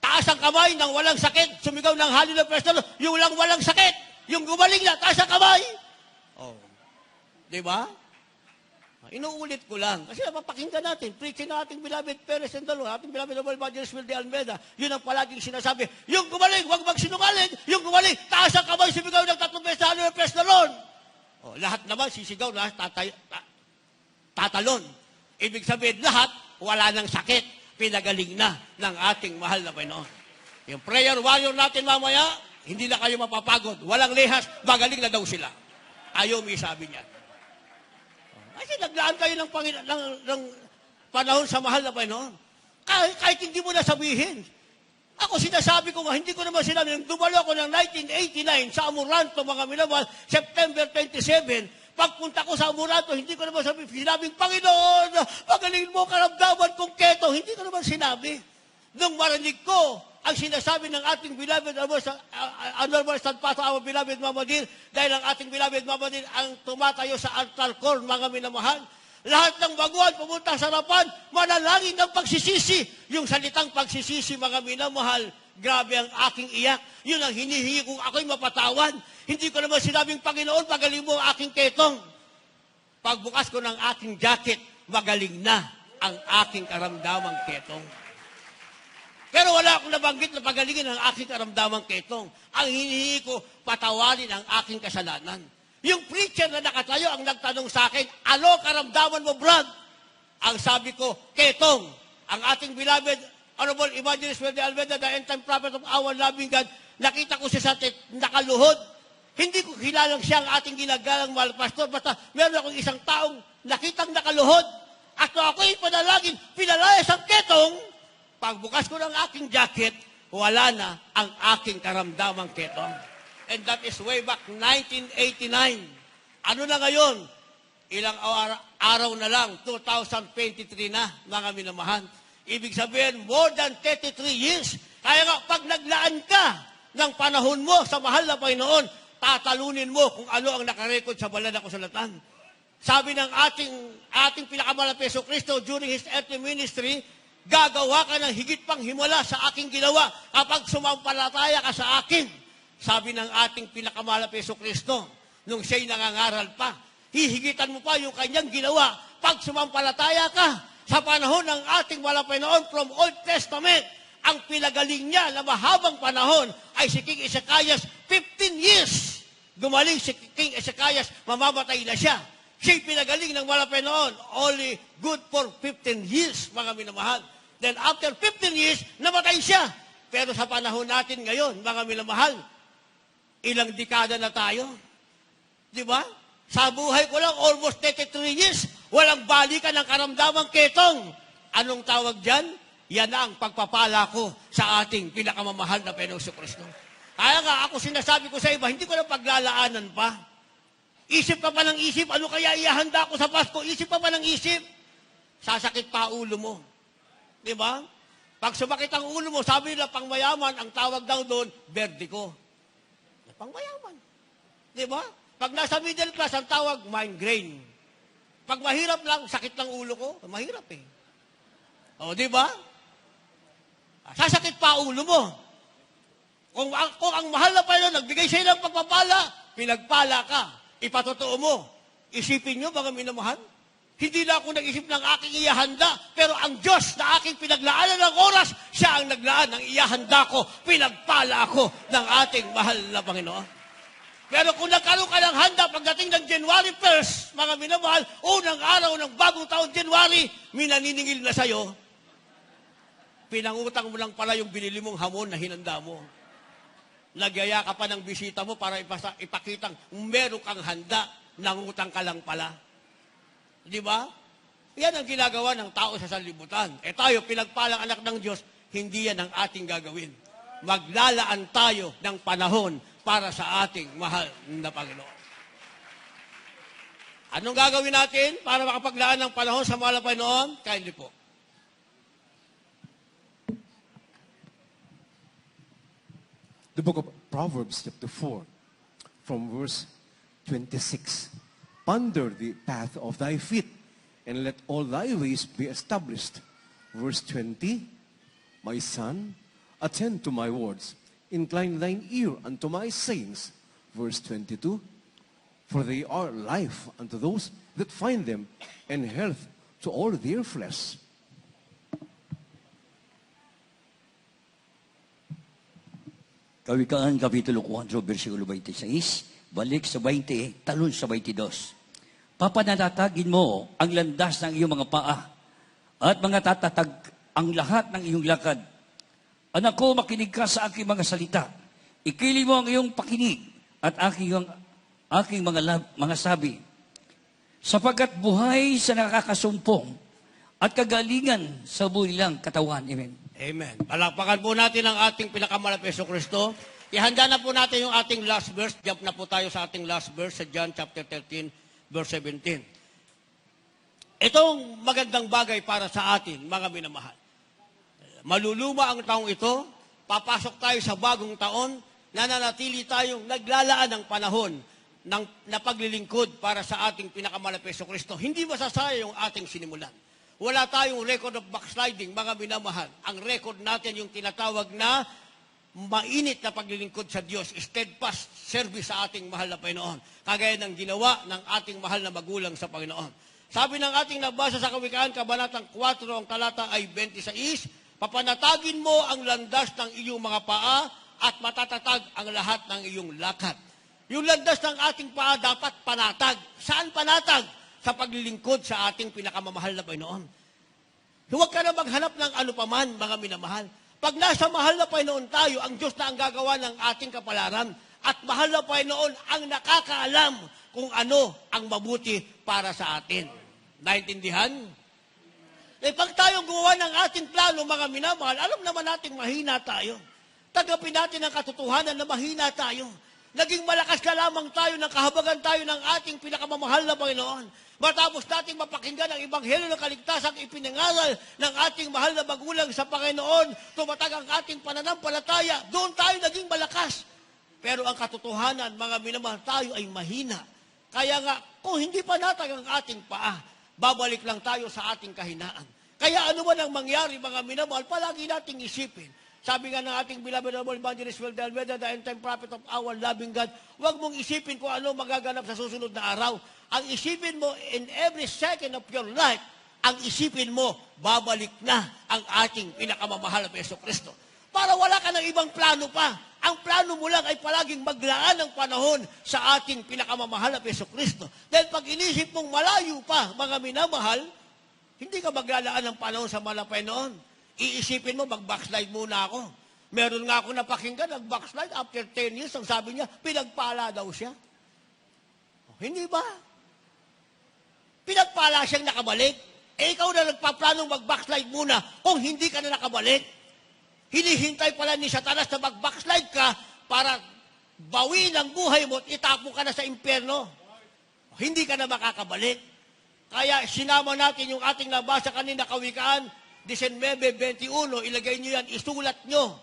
taas ang kamay ng walang sakit. Sumigaw ng hallelujah, praise the Lord. Yung walang sakit. Yung gumaling na, taas ang kamay. Oh. Diba? Inuulit ko lang. Kasi mapakinggan natin. Preaching ng ating beloved Perez and the Lord. Ating beloved Evangelist Will de Almeida. Yun ang palaging sinasabi. Yung gumaling, huwag magsinungaling. Yung gumaling, taas ang kamay. Sumigaw ng 3 beses, hallelujah, praise the Lord. Oh, lahat naman sisigaw na tatalon. Ibig sabihin, lahat wala ng sakit. Pinagaling na ng ating mahal na Panginoon. Yung prayer warrior natin mamaya, hindi na kayo mapapagod. Walang lehas, magaling na daw sila. Ayaw may sabi niya. Kasi naglaan kayo ng panahon sa mahal na Panginoon. Kahit hindi mo na sabihin. Ako sinasabi ko nga, hindi ko naman sinabi. Nung dumalo ako ng 1989 sa Amoranto, mga minamahal, September 27, pagpunta ko sa Amoranto, hindi ko naman sinabing, Panginoon, pagalingin mo karamdaman kong keto. Hindi ko naman sinabi. Nung marinig ko, ang sinasabi ng ating beloved, Honorable Stanpato, our beloved Mama Dear, dahil ang ating beloved Mama Dear ang tumatayo sa altar call, mga minamahal, lahat ng baguhan pumunta sa harapan, manalangin ng pagsisisi. Yung salitang pagsisisi, mga minamahal, grabe ang aking iyak. Yun ang hinihingi kung ako'y mapatawan. Hindi ko naman sinabing, Panginoon, pagaling mo ang aking ketong. Pagbukas ko ng aking jacket, magaling na ang aking karamdamang ketong. Pero wala akong nabanggit na pagalingin ang aking karamdamang ketong. Ang hinihingi ko, patawarin ang aking kasalanan. Yung preacher na nakatayo ang nagtanong sa akin, ano karamdaman mo, Brad? Ang sabi ko, ketong. Ang ating beloved, Honorable Evangelist Wendy Almeida, the end-time prophet of our loving God, nakita ko siya sa nakaluhod. Hindi ko kilalang siya ang ating ginagalang mahal pastor, basta meron akong isang taong nakitang nakaluhod. At ako'y panalangin, pinalayas ang ketong. Pagbukas ko ng aking jacket, wala na ang aking karamdamang ketong. And that is way back 1989. Ano na ngayon? Ilang araw na lang, 2023 na, mga minamahal. Ibig sabihin, more than 33 years. Kaya nga, pag naglaan ka ng panahon mo sa mahal na Panginoon, tatalunin mo kung ano ang nakarecord sa banal na kasulatan. Sabi ng ating pinakamalapit na Hesus Kristo during His earthly ministry, gagawa ka ng higit pang himala sa aking ginawa kapag sumampalataya ka sa akin. Sabi ng ating pinakamalapit na Hesus Kristo, nung siya'y nangangaral pa, hihigitan mo pa yung kanyang ginawa pag sumampalataya ka. Sa panahon ng ating malapit noon from Old Testament, ang pinagaling niya na mahabang panahon ay si King Ezekias, 15 years. Gumaling si King Ezekias, mamamatay na siya. Siya'y pinagaling ng malapit noon, only good for 15 years, mga minamahal. Then after 15 years, namatay siya. Pero sa panahon natin ngayon, mga minamahal, ilang dekada na tayo. Di ba? Sa buhay ko lang, almost 33 years, walang balikan ng karamdamang ketong. Anong tawag dyan? Yan ang pagpapala ko sa ating pinakamamahal na Panginoong Kristo. Kaya nga, ako sinasabi ko sa iba, hindi ko na paglalaanan pa. Isip pa ng isip, ano kaya ihanda ko sa Pasko? Isip pa ng isip. Sasakit pa ulo mo. Di ba? Pag sumakit ang ulo mo, sabi nila, pangmayaman, ang tawag daw doon, vertigo. Pangmayaman. Di ba? Pag nasa middle class, ang tawag, migraine. Pag mahirap lang, sakit ng ulo ko, mahirap eh. O, di ba? Sasakit pa ulo mo. Kung ang mahal na Panginoon, nagbigay siya ng pagpapala, pinagpala ka, ipatotoo mo. Isipin nyo, mga minamahal, hindi na ako nag-isip ng aking iyahanda, pero ang Diyos na aking pinaglaanan ng oras, siya ang naglaan ng iyahanda ko, pinagpala ako ng ating mahal na Panginoon. Pero kung nagkaroon ka ng handa pagdating ng January 1st, mga minamahal, unang araw ng bagong taon, January, minaniningil na sa'yo, pinangutang mo lang pala yung binili mong hamon na hinanda mo. Nagyaya ka pa ng bisita mo para ipakitang meron kang handa, nangutang ka lang pala. Di ba? Yan ang ginagawa ng tao sa sanlibutan. E tayo, pinagpalang anak ng Diyos, hindi yan ang ating gagawin. Maglalaan tayo ng panahon para sa ating mahal na Panginoon. Anong gagawin natin para makapaglaan ng panahon sa mahal na Panginoon? Kindly po. The book of Proverbs, chapter 4, from verse 26. Ponder the path of thy feet, and let all thy ways be established. Verse 20, my son, attend to my words. Incline thine ear unto my sayings. Verse 22, for they are life unto those that find them, and health to all their flesh. Kawikaan, Kapitulo 4, versikulo 26, balik sa 20, talon sa 22. Papananatagin mo ang landas ng iyong mga paa, at mga tatatag ang lahat ng iyong lakad. Anak ko, makinig ka sa aking mga salita. Ikili mo ang iyong pakinig at aking mga sabi. Sapagkat buhay sa nakakasumpong at kagalingan sa bulilang katawan. Amen. Amen. Palakpakan po natin ang ating pinakamalapit Hesus Kristo. Ihanda na po natin yung ating last verse. Jump na po tayo sa ating last verse sa John chapter 13, verse 17. Itong magandang bagay para sa atin, mga minamahal. Maluluma ang taong ito, papasok tayo sa bagong taon, nananatili tayong naglalaan ng panahon na paglilingkod para sa ating pinakamalapit Hesus Kristo. Hindi masasaya yung ating sinimulan. Wala tayong record of backsliding, mga minamahal. Ang record natin yung tinatawag na mainit na paglilingkod sa Diyos, steadfast service sa ating mahal na Panginoon, kagaya ng ginawa ng ating mahal na magulang sa Panginoon. Sabi ng ating nabasa sa Kawikaan, Kabanatang 4, ang talata ay 26, papanatagin mo ang landas ng iyong mga paa at matatatag ang lahat ng iyong lakad. Yung landas ng ating paa dapat panatag. Saan panatag? Sa paglilingkod sa ating pinakamamahal na Panginoon. Huwag ka na maghanap ng ano paman, mga minamahal. Pag nasa mahal na Panginoon tayo, ang Diyos na ang gagawa ng ating kapalaran. At mahal na Panginoon ang nakakaalam kung ano ang mabuti para sa atin. Naintindihan? Pag tayo gumawa ng ating plano, mga minamahal, alam naman natin mahina tayo. Tagapin natin ang katotohanan na mahina tayo. Naging malakas na lamang tayo, ng kahabagan tayo ng ating pinakamamahal na Panginoon. Matapos nating mapakinggan ang Ebanghelyo ng kaligtasang ipinangaral ng ating mahal na magulang sa Panginoon, tumatag ang ating pananampalataya, doon tayo naging malakas. Pero ang katotohanan, mga minamahal, tayo ay mahina. Kaya nga, kung hindi pa natag ang ating paa, babalik lang tayo sa ating kahinaan. Kaya ano man ang mangyari, mga minamahal, palagi nating isipin. Sabi nga ng ating beloved noble evangelist Will de Almeida, the end-time prophet of our loving God, huwag mong isipin kung ano magaganap sa susunod na araw. Ang isipin mo in every second of your life, ang isipin mo, babalik na ang ating pinakamamahal na Jesucristo. Para wala ka ng ibang plano pa. Ang plano mo lang ay palaging maglaan ng panahon sa ating pinakamamahal na Jesucristo. Dahil pag inisip mong malayo pa, mga minamahal, hindi ka maglalaan ng panahon sa mahal na Panginoon. Iisipin mo, mag-backslide muna ako. Meron nga ako napakinggan, nag-backslide after 10 years, ang sabi niya, pinagpala daw siya. Hindi ba? Pinagpala siyang nakabalik. Ikaw na nagpaplanong mag-backslide muna kung hindi ka na nakabalik. Hinihintay pala ni Satanas na mag-backslide ka para bawiin ang buhay mo at itapo ka na sa impyerno. Hindi ka na makakabalik. Kaya sinama natin yung ating nabasa kanina Kawikaan, 19:21, ilagay nyo yan, isulat nyo.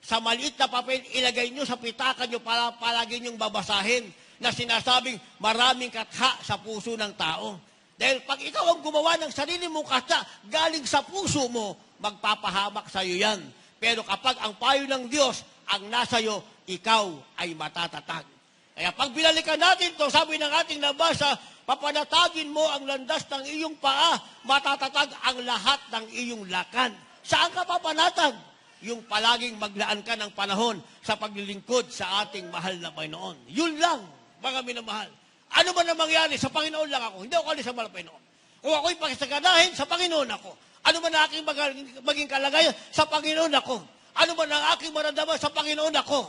Sa maliit na papel, ilagay nyo sa pitaka nyo para palagi nyong babasahin na sinasabing maraming katha sa puso ng tao. Dahil pag ikaw ang gumawa ng sarili mong katha, galing sa puso mo, magpapahamak sa iyo yan. Pero kapag ang payo ng Diyos ang nasa iyo, ikaw ay matatatag. Kaya pag binalikan natin to, sabi ng ating nabasa, papanatagin mo ang landas ng iyong paa, matatatag ang lahat ng iyong lakad. Saan ka papanatag? Yung palaging maglaan ka ng panahon sa paglilingkod sa ating mahal na Panginoon. Yun lang, mga minamahal. Ano man ang mangyari, sa Panginoon lang ako. Hindi ako alis sa mahal na Panginoon. Kung ako'y pakisaganahin, sa Panginoon ako. Ano man ang aking maging kalagayan, sa Panginoon ako. Ano man ang aking maramdaman, sa Panginoon ako.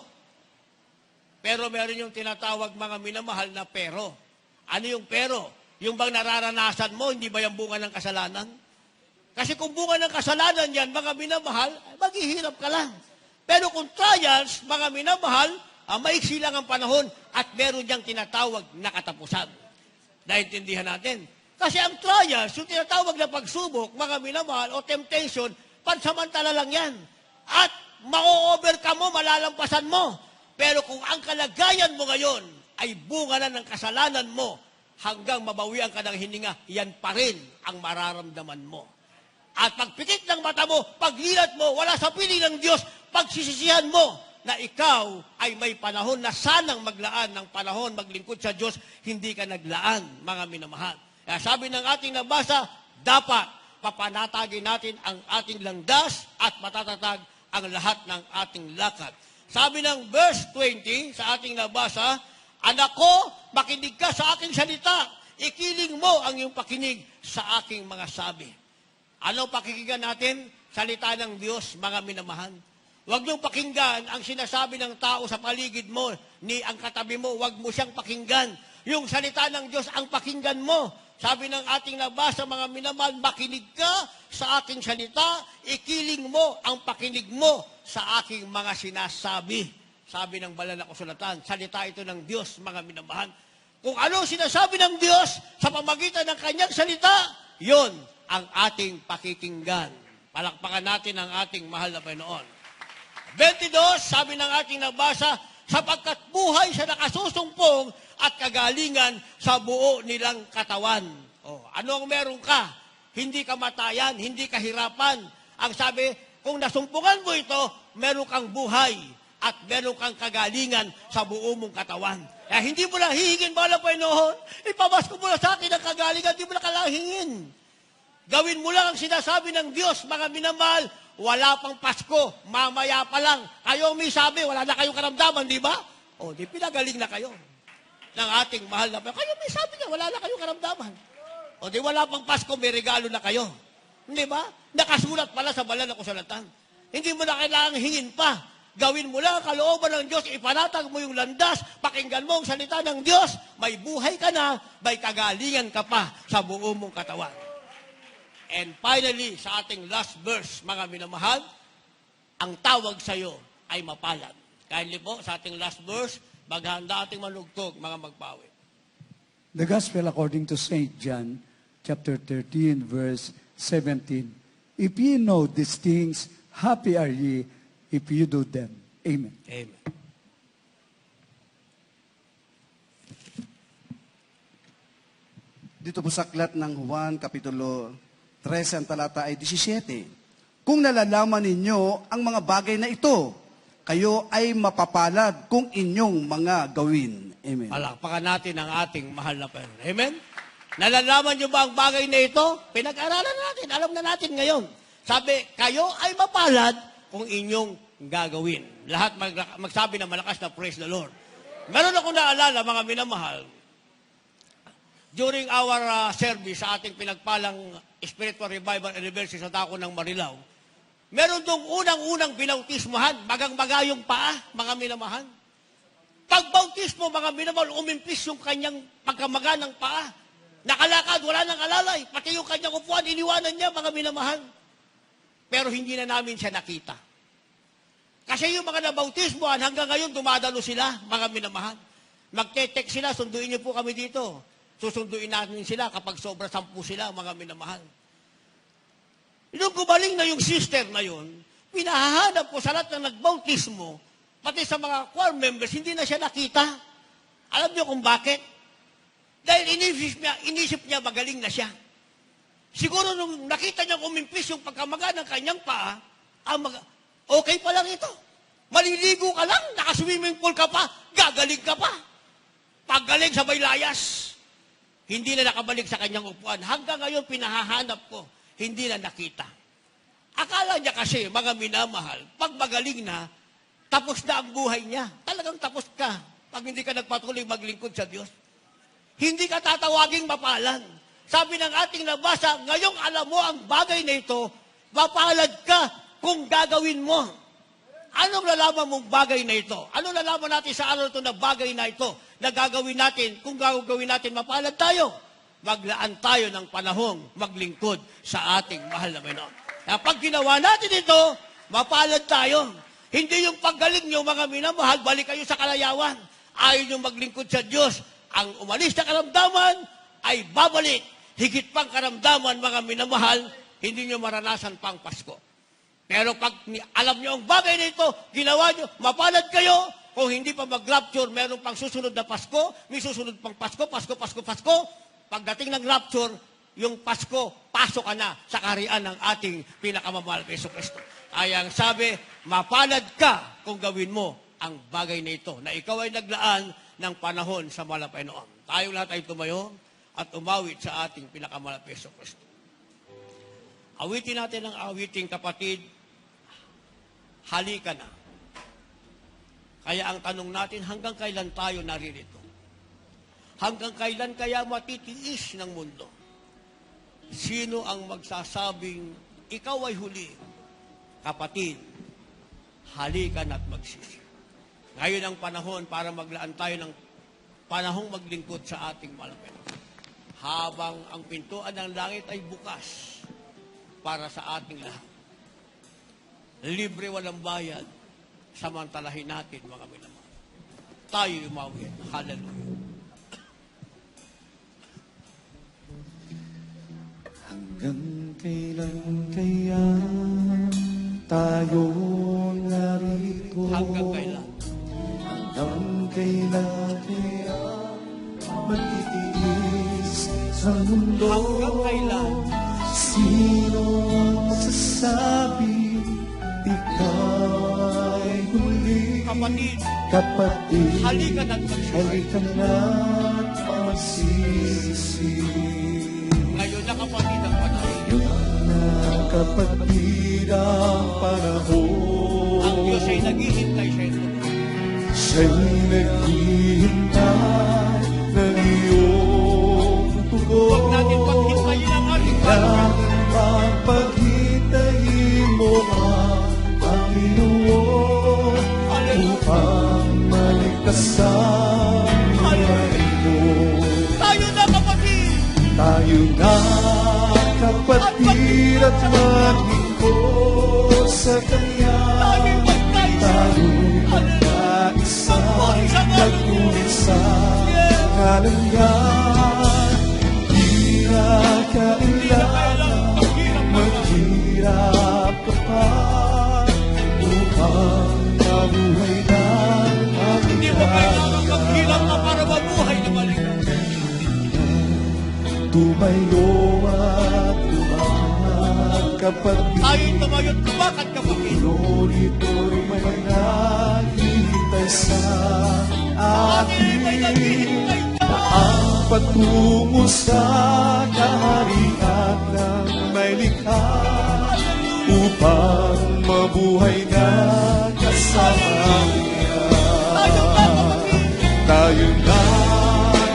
Pero meron yung tinatawag mga minamahal na pero. Ano yung pero? Yung bang nararanasan mo, hindi ba yung bunga ng kasalanan? Kasi kung bunga ng kasalanan yan, mga minamahal, maghihirap ka lang. Pero kung trials, mga minamahal, maiksi lang ang panahon at meron niyang tinatawag na katapusan. Naintindihan natin. Kasi ang trials, yung tinatawag na pagsubok, mga minamahal o temptation, pansamantala lang yan. At ma-overcome mo, malalampasan mo. Pero kung ang kalagayan mo ngayon ay bunga na ng kasalanan mo hanggang mabawian ka ng hininga, yan pa rin ang mararamdaman mo. At pagpikit ng mata mo, paglilat mo, wala sa piling ng Diyos, pagsisisihan mo na ikaw ay may panahon na sanang maglaan ng panahon, maglingkod sa Diyos, hindi ka naglaan, mga minamahal. Kaya sabi ng ating nabasa, dapat papanatagin natin ang ating landas at matatatag ang lahat ng ating lakad. Sabi ng verse 20 sa ating nabasa, anak ko, makinig ka sa aking salita. Ikiling mo ang iyong pakinig sa aking mga sabi. Ano pakikinggan natin? Salita ng Diyos, mga minamahal. Huwag niyong pakinggan ang sinasabi ng tao sa paligid mo, ni ang katabi mo, huwag mo siyang pakinggan. Yung salita ng Diyos ang pakinggan mo. Sabi ng ating nabasa, mga minamahal, makinig ka sa aking salita, ikiling mo ang pakinig mo sa aking mga sinasabi. Sabi ng banal na kasulatan, salita ito ng Diyos, mga minamahal. Kung ano sinasabi ng Diyos sa pamagitan ng kanyang salita, yon ang ating pakikinggan. Palakpakan natin ang ating mahal na Panginoon. 22, sabi ng ating nabasa, sapagkat buhay sa nakasusumpong at kagalingan sa buo nilang katawan. Ano ang meron ka? Hindi kamatayan, hindi kahirapan. Ang sabi, Kung nasumpungan mo ito, meron kang buhay at meron kang kagalingan sa buo mong katawan. Kaya hindi mo lang hihingin, mahal na Panginoon, ipabasko mo na sa akin ang kagalingan, hindi mo na kailangang hingin. Gawin mo lang ang sinasabi ng Diyos, mga minamahal, wala pang Pasko, mamaya pa lang. Kayo may sabi, wala na kayong karamdaman, di ba? O, di pinagaling na kayo ng ating mahal na Panginoon. Kayo may sabi niya, wala na kayong karamdaman. O, di wala pang Pasko, may regalo na kayo. Di ba? Nakasulat pala sa banal na kasulatan. Hindi mo na kailangang hingin pa. Gawin mo lang ang kalooban ng Diyos, ipanatag mo yung landas, pakinggan mo ang salita ng Diyos, may buhay ka na, may kagalingan ka pa sa buo mong katawan. And finally, sa ating last verse, mga minamahal, ang tawag sa iyo ay mapalad. Kindly po, sa ating last verse, maghanda ating manugtog, mga magpawi. The Gospel according to St. John, chapter 13, verse 17. If ye know these things, happy are ye if you do them. Amen. Amen. Dito po sa aklat ng Juan, Kapitulo 13, ang talata ay 17. Kung nalalaman ninyo ang mga bagay na ito, kayo ay mapapalad kung inyong mga gawin. Amen. Palakpakan natin ang ating mahal na Panginoon. Amen? Nalalaman niyo ba ang bagay na ito? Pinag-aralan natin. Alam na natin ngayon. Sabi, kayo ay mapalad kung inyong gagawin. Lahat magsabi na malakas na praise the Lord. Meron akong naalala, mga minamahal, during our service sa ating pinagpalang spiritual revival anniversary sa Dako ng Marilao, meron dong unang-unang binautismohan, magang-maga yung paa, mga minamahal. Pagbautismo, mga minamahal, umimpis yung kanyang pagkamaga ng paa. Nakalakad, wala nang alalay. Pati yung kanyang upuan, iniwanan niya, mga minamahal. Pero hindi na namin siya nakita. Kasi yung mga nabautismohan, hanggang ngayon dumadalo sila, mga minamahal. Magte-text sila, sunduin niyo po kami dito. Susunduin natin sila kapag sobra 10 sila, mga minamahal. Nung gumaling na yung sister na yun, pinahahanap ko sa lahat ng nagbautismo, pati sa mga choir members, hindi na siya nakita. Alam niyo kung bakit? Dahil inisip niya magaling na siya. Siguro nung nakita niya umimpis yung pagkamaga ng kanyang paa, okay pa lang ito. Maliligo ka lang, nakaswimming pool ka pa, gagaling ka pa. Paggaling sabay layas. Hindi na nakabalik sa kanyang upuan. Hanggang ngayon pinahahanap ko, hindi na nakita. Akala niya kasi, mga minamahal, pag magaling na, tapos na ang buhay niya. Talagang tapos ka pag hindi ka nagpatuloy maglingkod sa Diyos. Hindi ka tatawaging mapalan. Sabi ng ating nabasa, ngayong alam mo ang bagay na ito, mapalad ka kung gagawin mo. Anong nalaman mong bagay na ito? Anong nalaman natin sa araw ito na bagay na ito na gagawin natin? Kung gagawin natin, mapalad tayo. Maglaan tayo ng panahong maglingkod sa ating mahal na Panginoon. Kaya pag ginawa natin ito, mapalad tayo. Hindi yung paggaling nyo, mga minamahal, balik kayo sa kalayawan. Ayaw nyo maglingkod sa Diyos. Ang umalis na karamdaman ay babalik. Higit pang karamdaman, mga minamahal, hindi nyo maranasan pang Pasko. Pero pag alam nyo ang bagay na ito, ginawa nyo, mapalad kayo. Kung hindi pa mag-rapture, meron pang susunod na Pasko, may susunod pang Pasko, Pasko. Pagdating ng rapture, yung Pasko, pasok ka na sa kaharian ng ating pinakamamahal na Yesu Cristo. Ay ang sabi, mapalad ka kung gawin mo ang bagay na ito, na ikaw ay naglaan ng panahon sa mahal na Panginoon. Tayong lahat ay tumayo at umawit sa ating pinakamahal na Yesu Cristo. Awitin natin ang awiting kapatid, halika na. Kaya ang tanong natin, hanggang kailan tayo naririto? Hanggang kailan kaya matitiis ng mundo? Sino ang magsasabing, ikaw ay huli? Kapatid, halika na at magsisi. Ngayon ang panahon para maglaan tayo ng panahong maglingkod sa ating mahal na Panginoon. Habang ang pintuan ng langit ay bukas para sa ating lahat. Libre, walang bayad, samantalahin natin, mga minamahal. Tayo umawit. Hallelujah. Hanggang kailan kaya tayo narito? Hanggang kailan? Hanggang kailan kaya magtitiis sa mundo? Hanggang kailan? Sino magsasabi kapatid, kapatid, halika na't magsisi. halika na't magsisi. Ngayon na kapatid ang panahon. Na kapatid ang panahon. Ang Diyos ay naghihintay sa ito. Siya'y naghihintay ng iyong tugon. Huwag natin paghintayin ang ating panahon. Kailangan paghintayin mo ang Panginoon upang maligtas ang buhay mo. Tayo na kapatid. Tayo na kapatid at maglingkod sa Kanya. Tayo'y magkaisa. Tayo'y magkaisa, nagtuloy sa ngalan niya. Di na kailangan maghirap ka pa upang mabuhay ng Hindi mo kailangan maligaya. maghirap ka para mabuhay na maligaya. Tumayo at tumahan, kapatid. Tayo'y tumayo't tumakat kapatid. Ito'y may naghihintay sa Atin ay atin. naghihintay na. Ang patungo sa kaharian ng may likha upang mabuhay na kasama niya. Tayo na kapatid. Tayo na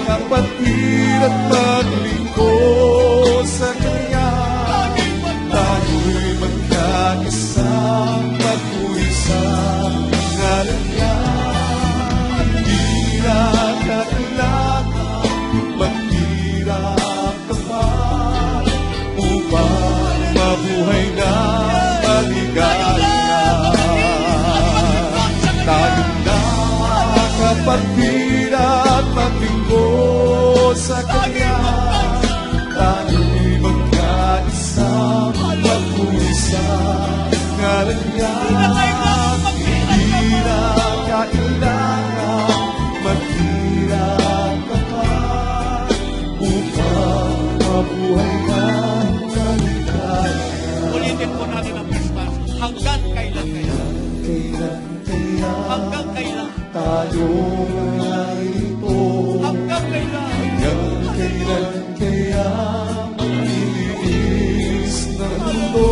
kapatid at maglingkod sa Kanya. Tayo'y magkaisang patuloy sa ngalan niya. Hindi na kailangan maghirap ka pa upang mabuhay na maligaya. Tayo na kapatid at maglingkod sa Kanya. Tayo'y magkaisang patuloy sa ngalan niya. Hindi na kailangan maghirap ka pa upang mabuhay na maligaya. Ulitin po natin ang pistas. Hanggang kailan kaya? Kailan kaya Hanggang kailan? tayo narito? Hanggang kailan? Hanggang kailan kaya maglilinis ng mundo?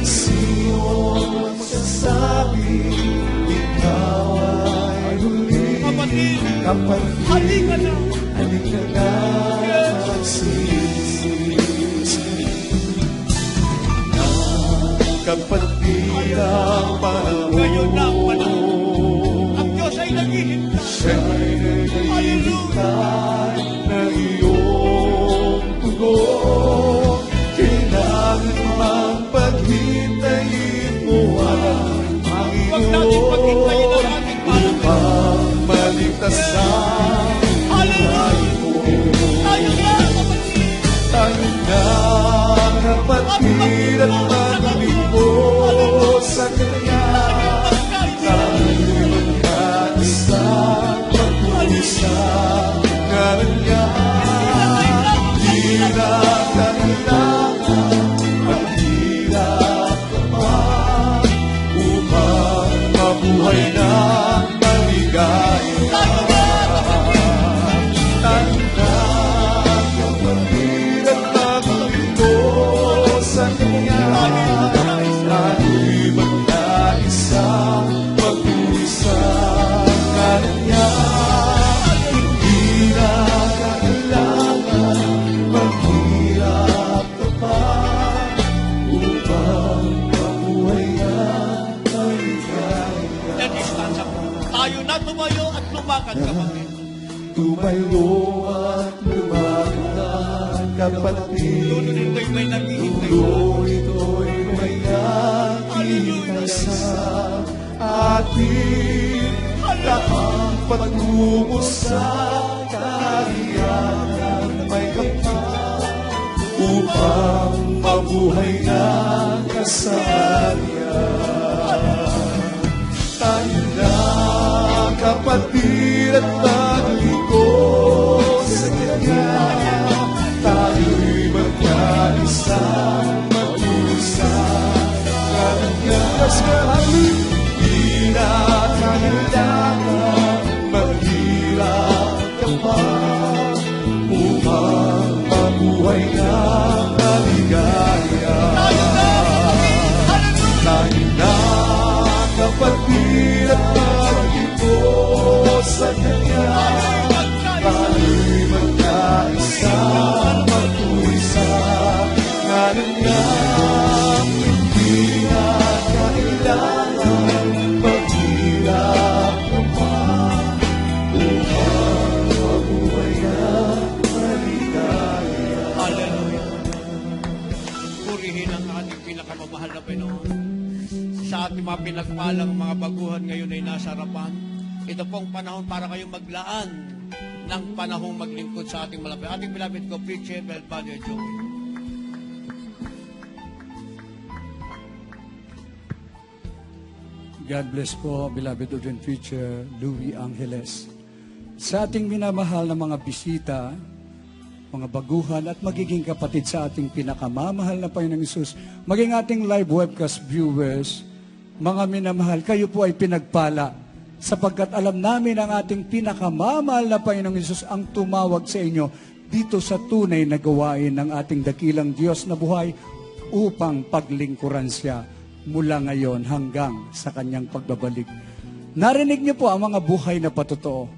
Sino ang magsasabi ikaw ay huli? Kapatid, Kapatid, halika na. halika na magsisi. Kapatid ang panahon. Ngayon na ang panahon. Ang Diyos ay naghihintay. Siya'y naghihintay ng iyong tugon. Kailangan mang paghintayin mo ang Huwag natin paghintayin ang Panginoon ating panahon. upang maligtas ang buhay mo. Tayo na kapatid. Tayo na kapatid at maglingkod sa Kanya. Tayo'y magkaisa, patuloy sa ngalan niya. Di na kailangan maghirap ka pa upang mabuhay na maligaya. Tayo na kapatid at maglingkod sa Kanya. Tayo'y magkaisa, patuloy sa ngalan niya. Hindi na kailangan maghirap ka pa upang mabuhay na maligaya. Na distansya po. Tayo na tumayo at lumakad kapatid. Tumayo at lumakad, kapatid. Dulo nito'y may naghihintay. Ito'y may naghihintay sa atin. Laang patungo sa kaharian ng may kapal upang mabuhay na kasama niya. Tayo na kapatid at maglingkod sa Kanya. Tayo'y magkaisa, magtuloy sa ngalan niya. Di na Hallelujah. Purihin ang ating pinakamamahal na Panginoon. Sa ating mga pinagpalang mga baguhan ngayon ay nasa harapan. Ito pong panahon para kayong maglaan ng panahong maglingkod sa ating malapit. Ating bilapit ko, Preacher Belbado Joey. God bless po, beloved Urgent Preacher Louis Angeles. Sa ating minamahal na mga bisita, mga baguhan at magiging kapatid sa ating pinakamamahal na Panginoong Hesus, maging ating live webcast viewers, mga minamahal, kayo po ay pinagpala sapagkat alam namin ang ating pinakamamahal na Panginoong Hesus ang tumawag sa inyo dito sa tunay na gawain ng ating dakilang Diyos na buhay upang paglingkuran siya mula ngayon hanggang sa kanyang pagbabalik. Narinig niyo po ang mga buhay na patotoo.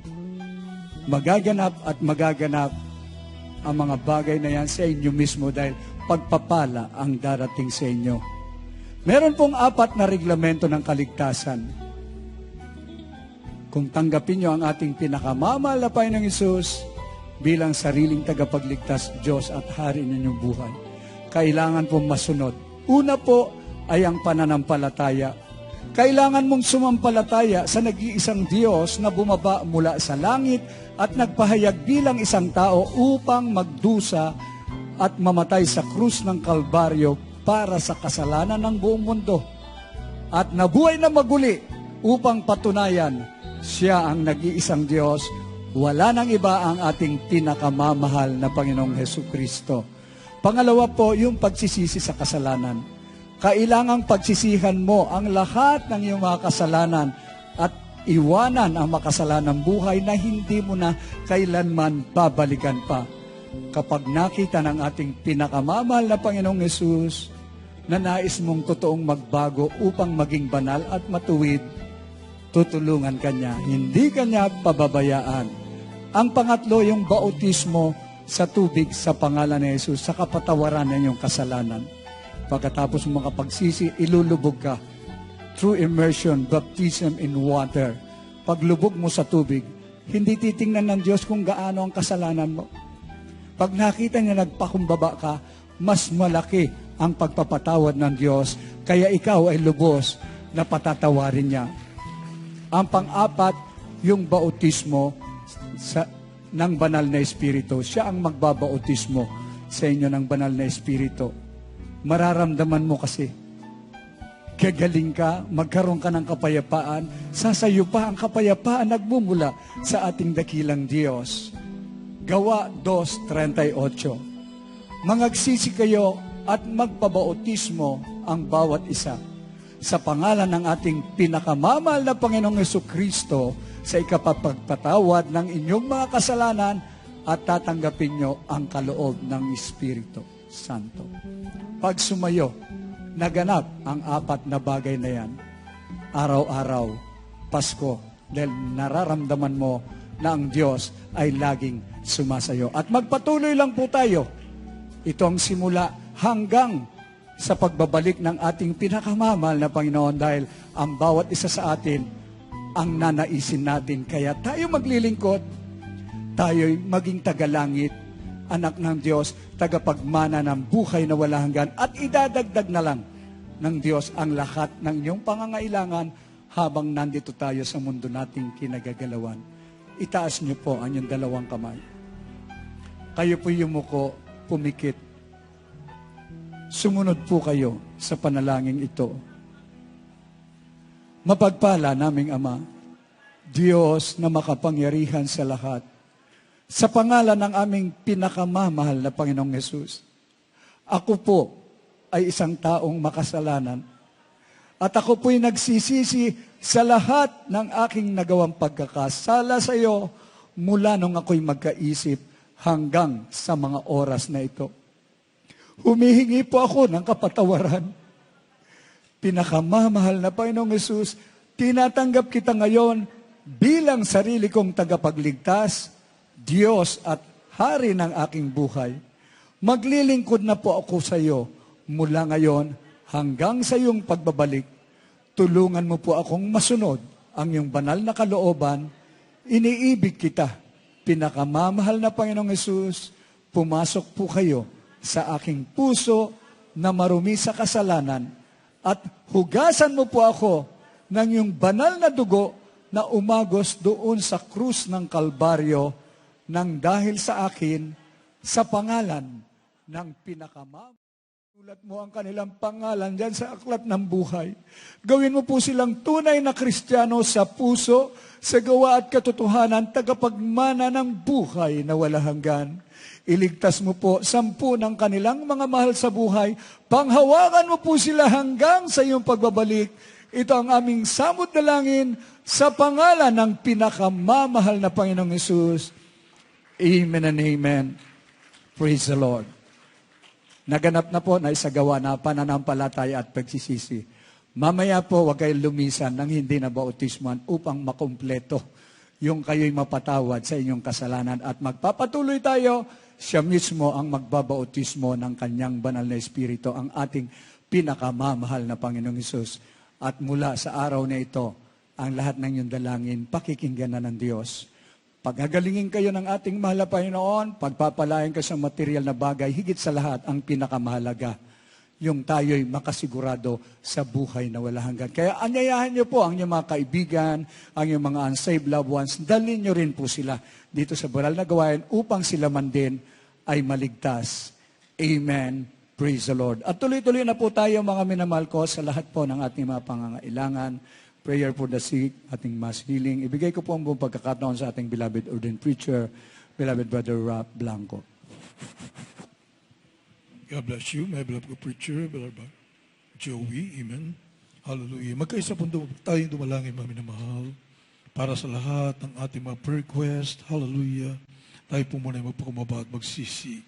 Magaganap at magaganap ang mga bagay na yan sa inyo mismo dahil pagpapala ang darating sa inyo. Meron pong 4 na reglamento ng kaligtasan. Kung tanggapin nyo ang ating pinakamamahal na Panginoong Hesus bilang sariling tagapagligtas, Diyos at Hari ninyong buhay, kailangan pong masunod. Una po ay ang pananampalataya. Kailangan mong sumampalataya sa nag-iisang Diyos na bumaba mula sa langit at nagpahayag bilang isang tao upang magdusa at mamatay sa krus ng Kalbaryo para sa kasalanan ng buong mundo. At nabuhay na maguli upang patunayan siya ang nag-iisang Diyos. Wala nang iba ang ating pinakamamahal na Panginoong Hesukristo. Pangalawa po, yung pagsisisi sa kasalanan. Kailangang pagsisihan mo ang lahat ng iyong mga kasalanan at iwanan ang makasalanang buhay na hindi mo na kailanman babalikan pa. Kapag nakita ng ating pinakamamahal na Panginoong Hesus na nais mong totoong magbago upang maging banal at matuwid, tutulungan ka niya, hindi ka niya pababayaan. Ang pangatlo, yung bautismo sa tubig sa pangalan ni Hesus sa kapatawaran ng iyong kasalanan. Pagkatapos mo makapagsisi, ilulubog ka through immersion, baptism in water. Paglubog mo sa tubig, hindi titingnan ng Diyos kung gaano ang kasalanan mo. Pag nakita niya nagpakumbaba ka, mas malaki ang pagpapatawad ng Diyos, kaya ikaw ay lubos na patatawarin niya. Ang pang-4, yung bautismo ng banal na Espiritu. Siya ang magbabautismo sa inyo ng banal na Espiritu. Mararamdaman mo kasi, gagaling ka, magkaroon ka ng kapayapaan, sasayo pa ang kapayapaan nagmumula sa ating dakilang Diyos. Gawa 2:38. Mangagsisi kayo at magpabautismo ang bawat isa sa pangalan ng ating pinakamamahal na Panginoong Hesukristo sa ikapagpatawad ng inyong mga kasalanan at tatanggapin nyo ang kaloob ng Espiritu Santo. Pag sumayo, naganap ang 4 na bagay na yan. Araw-araw, Pasko, dahil nararamdaman mo na ang Diyos ay laging sumasayo. At magpatuloy lang po tayo. Ito ang simula hanggang sa pagbabalik ng ating pinakamamahal na Panginoon dahil ang bawat isa sa atin ang nanaisin natin. Kaya tayo maglilingkod, tayo'y maging tagalangit, anak ng Diyos, tagapagmana ng buhay na wala hanggan, at idadagdag na lang ng Diyos ang lahat ng iyong pangangailangan habang nandito tayo sa mundo nating kinagagalawan. Itaas niyo po ang iyong 2 kamay. Kayo po yumuko, pumikit. Sumunod po kayo sa panalangin ito. Mapagpala naming Ama, Diyos na makapangyarihan sa lahat, sa pangalan ng aming pinakamamahal na Panginoong Hesus, ako po ay isang taong makasalanan at ako po'y nagsisisi sa lahat ng aking nagawang pagkakasala sa iyo mula nung ako'y magkaisip hanggang sa mga oras na ito. Humihingi po ako ng kapatawaran. Pinakamamahal na Panginoong Hesus, tinatanggap kita ngayon bilang sarili kong tagapagligtas, Diyos at Hari ng aking buhay. Maglilingkod na po ako sa iyo Mula ngayon hanggang sa iyong pagbabalik, tulungan mo po akong masunod ang iyong banal na kalooban. Iniibig kita. Pinakamamahal na Panginoong Hesus, pumasok po kayo sa aking puso na marumi sa kasalanan at hugasan mo po ako ng iyong banal na dugo na umagos doon sa krus ng Kalbaryo nang dahil sa akin, sa pangalan ng pinakamamahal. Sulat mo ang kanilang pangalan dyan sa aklat ng buhay. Gawin mo po silang tunay na Kristiyano sa puso, sa gawa at katotohanan, tagapagmana ng buhay na wala hanggan. Iligtas mo po 10 ng kanilang mga mahal sa buhay. Panghawakan mo po sila hanggang sa iyong pagbabalik. Ito ang aming samot dalangin sa pangalan ng pinakamamahal na Panginoong Hesus. Amen and amen. Praise the Lord. Naganap na po na isagawa na pananampalataya at pagsisisi. Mamaya po, huwag kayong lumisan ng hindi na bautismuhan upang makumpleto yung kayo'y mapatawad sa inyong kasalanan. At magpapatuloy tayo, siya mismo ang magbabautismo ng kanyang banal na Espiritu, ang ating pinakamamahal na Panginoong Hesus. At mula sa araw na ito, ang lahat ng iyong dalangin, pakikinggan na ng Diyos. Paghagalingin kayo ng ating mahal na Panginoon, pagpapalain ka sa material na bagay, higit sa lahat ang pinakamahalaga, yung tayo'y makasigurado sa buhay na wala hanggan. Kaya anyayahan niyo po ang inyong mga kaibigan, ang inyong mga unsaved loved ones, dalhin niyo rin po sila dito sa banal na gawain upang sila man din ay maligtas. Amen. Praise the Lord. At tuloy-tuloy na po tayo mga minamahal ko sa lahat po ng ating mga pangangailangan. Prayer for the sick, ating mass healing. Ibigay ko po ang buong pagkakataon sa ating beloved ordained preacher, beloved Brother Rap Blanco. God bless you, my beloved preacher, beloved Joey. Amen. Hallelujah. Magkaisa po tayong dumalangin, mga minamahal, para sa lahat ng ating mga prayer request. Hallelujah. Tayo po muna magpakumaba at magsisi.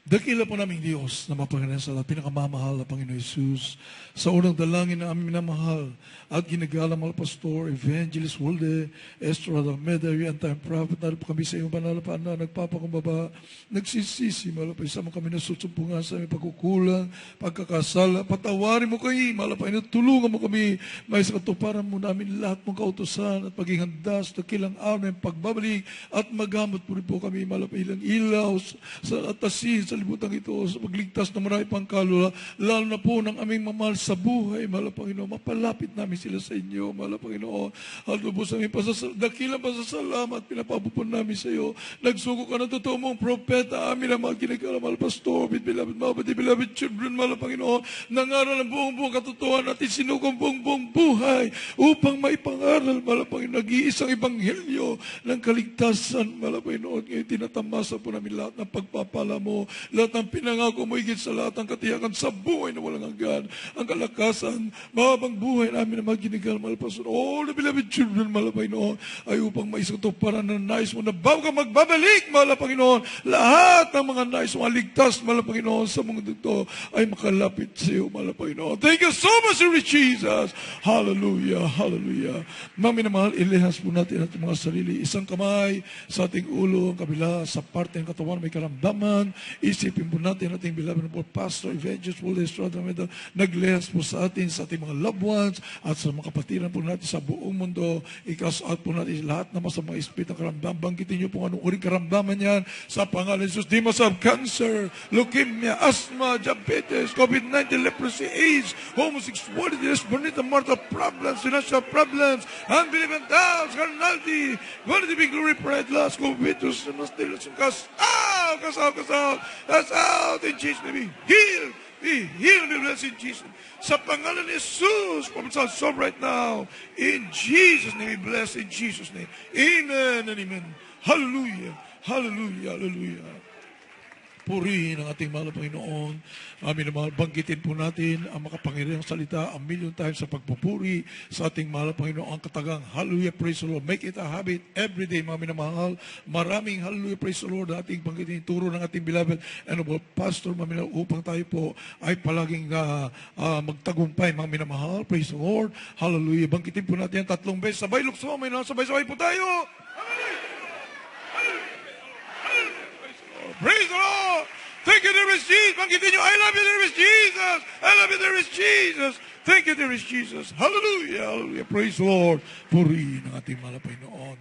Dakila po naming Diyos na mapanginoon sa lahat, pinakamamahal na Panginoon Jesus, sa unang dalangin na aming minamahal at ginagalang mga pastor, evangelist, Walde, Estrada, Medary, Antime Prophet, na po kami sa iyong banalapan na nagpapakumbaba, nagsisisi, malapay sa mga kami nasusumpungan sa aming pagkukulang, pagkakasala, patawarin mo kami, malapay na tulungan mo kami, may sa katuparan mo namin lahat mong kautusan at paging handa sa dakilang araw ng pagbabalik at magamot po rin po kami, malapay ilang ilaw sa atasin, sa libutan ito, sa pagligtas ng marami pang kaluluwa, lalo na po ng aming mamahal sa buhay, mahal na Panginoon, mapalapit namin sila sa inyo, mahal na Panginoon, halo po sa aming dakilang pasasalamat, pinapabupon namin sa iyo, nagsuko ka ng totoo mong propeta, amin ang mga ginagawa, mahal pastor, beloved mabati, beloved children, mahal na Panginoon, nangaral ang buong katotohanan natin, sinukong buong buhay, upang maipangaral, mahal na Panginoon, nag-iisang ebanghelyo ng kaligtasan, mahal na Panginoon, ngayon tinatamasa po namin lahat ng pagpapala mo, lahat ng pinangako mo, higit sa lahat ng katiyakan sa buhay na walang hanggan, ang kalakasan, mahabang buhay namin na maginigal, mahal pastor, all the beloved children, mahal Panginoon, ay upang maisatuto para na nais mo na bago ka magbabalik, mahal Panginoon, lahat ng mga nais mo aligtas, mahal Panginoon, sa mundo ito, ay makalapit sa iyo, mahal Panginoon. Thank you so much, Lord Jesus. Hallelujah, hallelujah. Mami na mahal, ilihas po natin ating mga sarili, isang kamay sa ating ulo, ang kabila, sa parte ng katawan, may karamdaman. Isipin po natin ating beloved po, Pastor, Evangelist, Walde, Estrada, naglehas po sa ating mga loved ones at sa mga kapatiran po natin sa buong mundo. Ikasaat po natin lahat na masamang espiritu ng karamdaman. Banggitin niyo po anong uring karamdaman yan sa pangalan ni Jesus. Di masab cancer, leukemia, asthma, diabetes, COVID-19, leprosy, AIDS, homosexuality, lesbianism, marital problems, financial problems, unbelief and doubts, carnality, vanity, being glory, pride, lust, covetous, and hostility, cast out, cast out, cast out. That's out in Jesus' name. Be healed, be blessed in Jesus' name. Sa pangalan ni Jesus, from His soul right now, in Jesus' name, be blessed in Jesus' name. Amen and amen. Hallelujah, hallelujah, hallelujah. Purihin ang ating mahal na Panginoon. Amin na banggitin po natin ang makapangyarihang salita, a million times sa pagpupuri sa ating mahal na Panginoon. Ang katagang, hallelujah, praise the Lord. Make it a habit every day, mga minamahal. Maraming hallelujah, praise the Lord. Ating banggitin, turo ng ating beloved and pastor, mga minamahal, upang tayo po ay palaging magtagumpay, mga minamahal. Praise the Lord. Hallelujah. Banggitin po natin ang 3 beses. Sabay lukso, may sabay-sabay po tayo. Hallelujah. Praise the Lord. Thank you, dear dearest Jesus. Banggitin nyo, I love you, dearest Jesus. I love you, dearest Jesus. Thank you, dearest Jesus. Hallelujah, hallelujah. Praise the Lord. Purihin ang ating malapay noon.